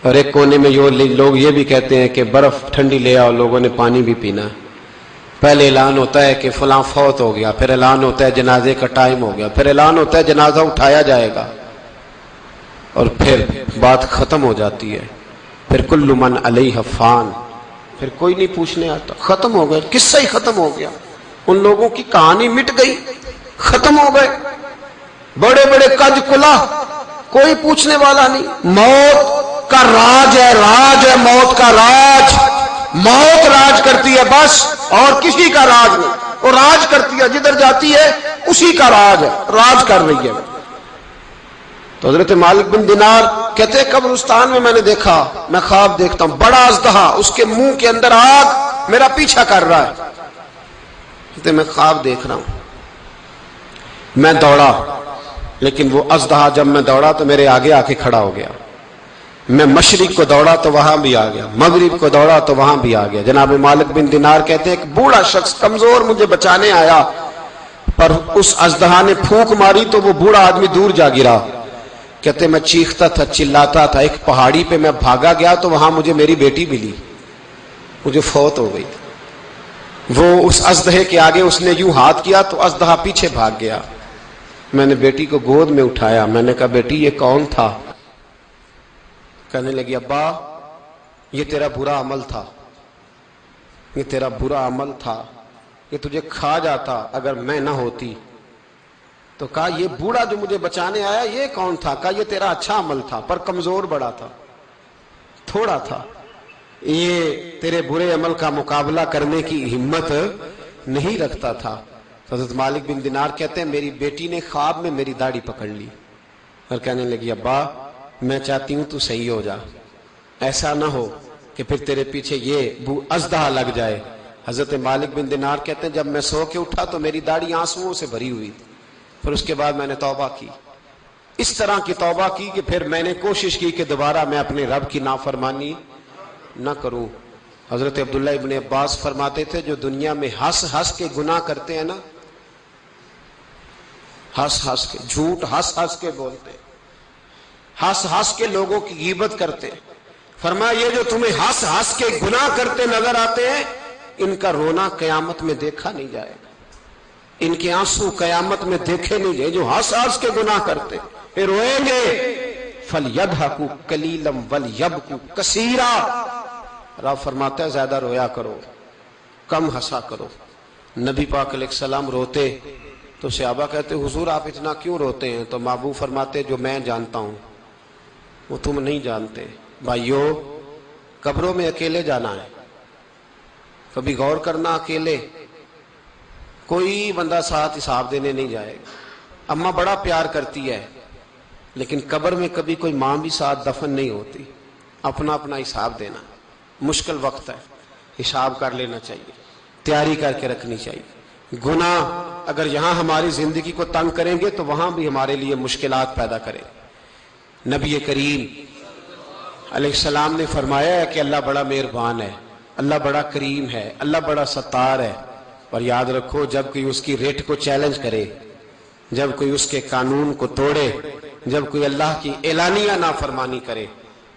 اور ایک کونے میں لوگ یہ بھی کہتے ہیں کہ برف ٹھنڈی لے آؤ، لوگوں نے پانی بھی پینا ہے۔ پہلے اعلان ہوتا ہے کہ فلاں فوت ہو گیا، پھر اعلان ہوتا ہے جنازے کا ٹائم ہو گیا، پھر اعلان ہوتا ہے جنازہ اٹھایا جائے گا، اور پھر بات ختم ہو جاتی ہے۔ پھر کل من علیہ فان، پھر کوئی نہیں پوچھنے آتا، ختم ہو گیا، قصہ ہی ختم ہو گیا، ان لوگوں کی کہانی مٹ گئی، ختم ہو گئے، بڑے بڑے کج کلا، کوئی پوچھنے والا نہیں۔ موت کا راج ہے، راج ہے موت کا راج، موت راج کرتی ہے بس، اور کسی کا راج نہیں، وہ راج کرتی ہے، جدھر جاتی ہے اسی کا راج ہے، راج کر رہی ہے۔ تو حضرت مالک بن دینار کہتے ہیں قبرستان میں نے دیکھا، میں خواب دیکھتا ہوں، بڑا اژدہا، اس کے منہ کے اندر آگ میرا پیچھا کر رہا ہے۔ کہتے میں خواب دیکھ رہا ہوں، میں دوڑا، لیکن وہ اژدہا جب میں دوڑا تو میرے آگے آ کے کھڑا ہو گیا۔ میں مشرق کو دوڑا تو وہاں بھی آ گیا، مغرب کو دوڑا تو وہاں بھی آ گیا۔ جناب مالک بن دینار کہتے ہیں ایک بوڑھا شخص کمزور مجھے بچانے آیا، پر اس اژدہا نے پھونک ماری تو وہ بوڑھا آدمی دور جا گرا۔ کہتے میں چیختا تھا، چلاتا تھا، ایک پہاڑی پہ میں بھاگا گیا تو وہاں مجھے میری بیٹی ملی، مجھے فوت ہو گئی۔ وہ اس اژدہے کے آگے اس نے یوں ہاتھ کیا تو اژدہا پیچھے بھاگ گیا۔ میں نے بیٹی کو گود میں اٹھایا، میں نے کہا بیٹی یہ کون تھا؟ کہنے لگی ابا یہ تیرا برا عمل تھا، یہ تیرا برا عمل تھا، یہ تجھے کھا جاتا اگر میں نہ ہوتی۔ تو کہا یہ بوڑھا جو مجھے بچانے آیا یہ کون تھا؟ کہا یہ تیرا اچھا عمل تھا، پر کمزور بڑا تھا، تھوڑا تھا، یہ تیرے برے عمل کا مقابلہ کرنے کی ہمت نہیں رکھتا تھا۔ حضرت مالک بن دینار کہتے ہیں میری بیٹی نے خواب میں میری داڑھی پکڑ لی اور کہنے لگی ابا میں چاہتی ہوں تو صحیح ہو جا، ایسا نہ ہو کہ پھر تیرے پیچھے یہ اژدہا لگ جائے۔ حضرت مالک بن دینار کہتے ہیں جب میں سو کے اٹھا تو میری داڑھی آنسوؤں سے بھری ہوئی تھی، پھر اس کے بعد میں نے توبہ کی، اس طرح کی توبہ کی کہ پھر میں نے کوشش کی کہ دوبارہ میں اپنے رب کی نافرمانی نہ کروں۔ حضرت عبداللہ ابن عباس فرماتے تھے جو دنیا میں ہنس ہنس کے گناہ کرتے ہیں نا، ہنس ہنس کے، جھوٹ ہنس ہنس کے بولتے، ہنس ہنس کے لوگوں کی غیبت کرتے، فرمایا یہ جو تمہیں ہنس ہنس کے گناہ کرتے نظر آتے ہیں ان کا رونا قیامت میں دیکھا نہیں جائے گا، ان کے آنسو قیامت میں دیکھے نہیں جائے۔ جو ہنس ہنس کے گناہ کرتے پھر روئیں گے، فَلْيَضْحَكُوا قَلِيلًا وَلْيَبْكُوا كَثِيرًا، رب فرماتا ہے زیادہ رویا کرو، کم ہنسا کرو۔ نبی پاک علیہ السلام روتے تو صحابہ کہتے حضور آپ اتنا کیوں روتے ہیں؟ تو محبوب فرماتے جو میں جانتا ہوں وہ تم نہیں جانتے۔ بھائیو قبروں میں اکیلے جانا ہے، کبھی غور کرنا، اکیلے، کوئی بندہ ساتھ حساب دینے نہیں جائے گا۔ اماں بڑا پیار کرتی ہے لیکن قبر میں کبھی کوئی ماں بھی ساتھ دفن نہیں ہوتی، اپنا اپنا حساب دینا، مشکل وقت ہے، حساب کر لینا چاہیے، تیاری کر کے رکھنی چاہیے۔ گناہ اگر یہاں ہماری زندگی کو تنگ کریں گے تو وہاں بھی ہمارے لیے مشکلات پیدا کریں۔ نبی کریم علیہ السلام نے فرمایا ہے کہ اللہ بڑا مہربان ہے، اللہ بڑا کریم ہے، اللہ بڑا ستار ہے، اور یاد رکھو جب کوئی اس کی ریٹ کو چیلنج کرے، جب کوئی اس کے قانون کو توڑے، جب کوئی اللہ کی اعلانیہ نافرمانی کرے،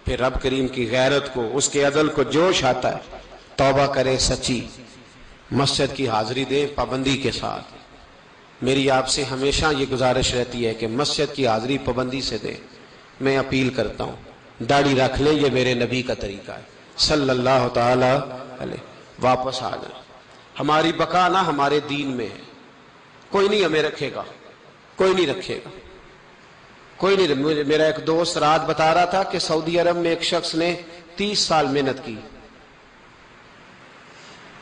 پھر رب کریم کی غیرت کو، اس کے عدل کو جوش آتا ہے، توبہ کرے سچی، مسجد کی حاضری دے پابندی کے ساتھ۔ میری آپ سے ہمیشہ یہ گزارش رہتی ہے کہ مسجد کی حاضری پابندی سے دے۔ میں اپیل کرتا ہوں داڑھی رکھ لیں، یہ میرے نبی کا طریقہ ہے صلی اللہ تعالی علیہ۔ واپس آ جائیں، ہماری بقا نہ ہمارے دین میں ہے، کوئی نہیں ہمیں رکھے گا، کوئی نہیں رکھے گا، کوئی نہیں۔ میرا ایک دوست رات بتا رہا تھا کہ سعودی عرب میں ایک شخص نے 30 سال محنت کی،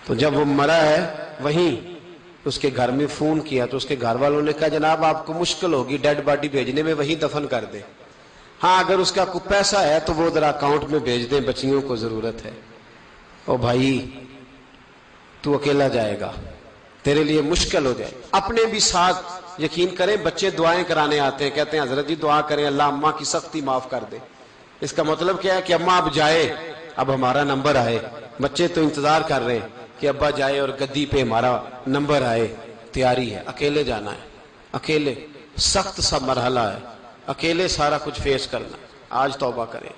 تو جب وہ مرا ہے وہیں اس کے گھر میں فون کیا تو اس کے گھر والوں نے کہا جناب آپ کو مشکل ہوگی ڈیڈ باڈی بھیجنے میں، وہیں دفن کر دیں، ہاں اگر اس کا کوئی پیسہ ہے تو وہ ذرا اکاؤنٹ میں بھیج دیں، بچیوں کو ضرورت ہے۔ او بھائی تو اکیلا جائے گا، تیرے لیے مشکل ہو جائے۔ اپنے بھی ساتھ یقین کریں، بچے دعائیں کرانے آتے ہیں، کہتے ہیں حضرت جی دعا کریں اللہ اماں کی سختی معاف کر دے۔ اس کا مطلب کیا ہے کہ اماں اب جائے، اب ہمارا نمبر آئے۔ بچے تو انتظار کر رہے ہیں کہ ابا جائے اور گدی پہ ہمارا نمبر آئے۔ تیاری ہے، اکیلے جانا ہے، اکیلے، سخت سا مرحلہ ہے، اکیلے سارا کچھ فیس کرنا۔ آج توبہ کریں،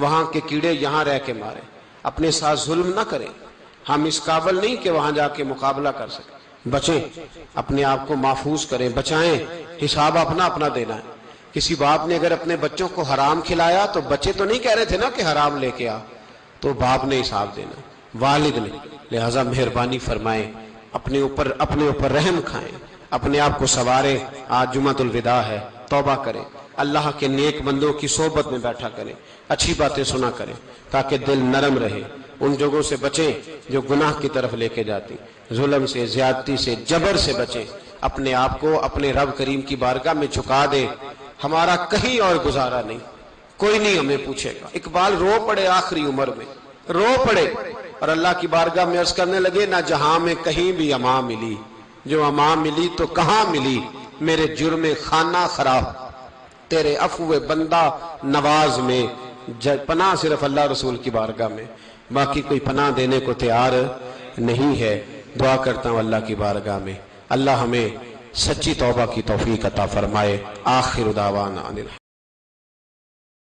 وہاں کے کیڑے یہاں رہ کے مارے، اپنے ساتھ ظلم نہ کریں۔ ہم اس قابل نہیں کہ وہاں جا کے مقابلہ کر سکیں۔ بچیں، اپنے آپ کو محفوظ کریں، بچائیں، حساب اپنا اپنا دینا ہے۔ کسی باپ نے اگر اپنے بچوں کو حرام کھلایا تو بچے تو نہیں کہہ رہے تھے نا کہ حرام لے کے آ، تو باپ نے حساب دینا، والد نے۔ لہذا مہربانی فرمائیں، اپنے اوپر رحم کھائیں، اپنے آپ کو سنواریں۔ آج جمعۃ الوداع ہے، توبہ کریں، اللہ کے نیک بندوں کی صحبت میں بیٹھا کریں، اچھی باتیں سنا کریں تاکہ دل نرم رہے۔ ان جگہوں سے بچیں جو گناہ کی طرف لے کے جاتی، ظلم سے، زیادتی سے، جبر سے بچیں۔ اپنے آپ کو اپنے رب کریم کی بارگاہ میں جھکا دیں۔ ہمارا کہیں اور گزارا نہیں، کوئی نہیں ہمیں پوچھے گا۔ اقبال رو پڑے آخری عمر میں، رو پڑے اور اللہ کی بارگاہ میں عرض کرنے لگے، نہ جہاں میں کہیں بھی امان ملی، جو امان ملی تو کہاں ملی، میرے جرم خانہ خراب، تیرے عفو بندہ نواز میں۔ پناہ صرف اللہ رسول کی بارگاہ میں، باقی کوئی پناہ دینے کو تیار نہیں ہے۔ دعا کرتا ہوں اللہ کی بارگاہ میں اللہ ہمیں سچی توبہ کی توفیق عطا فرمائے۔ آخر دعوانا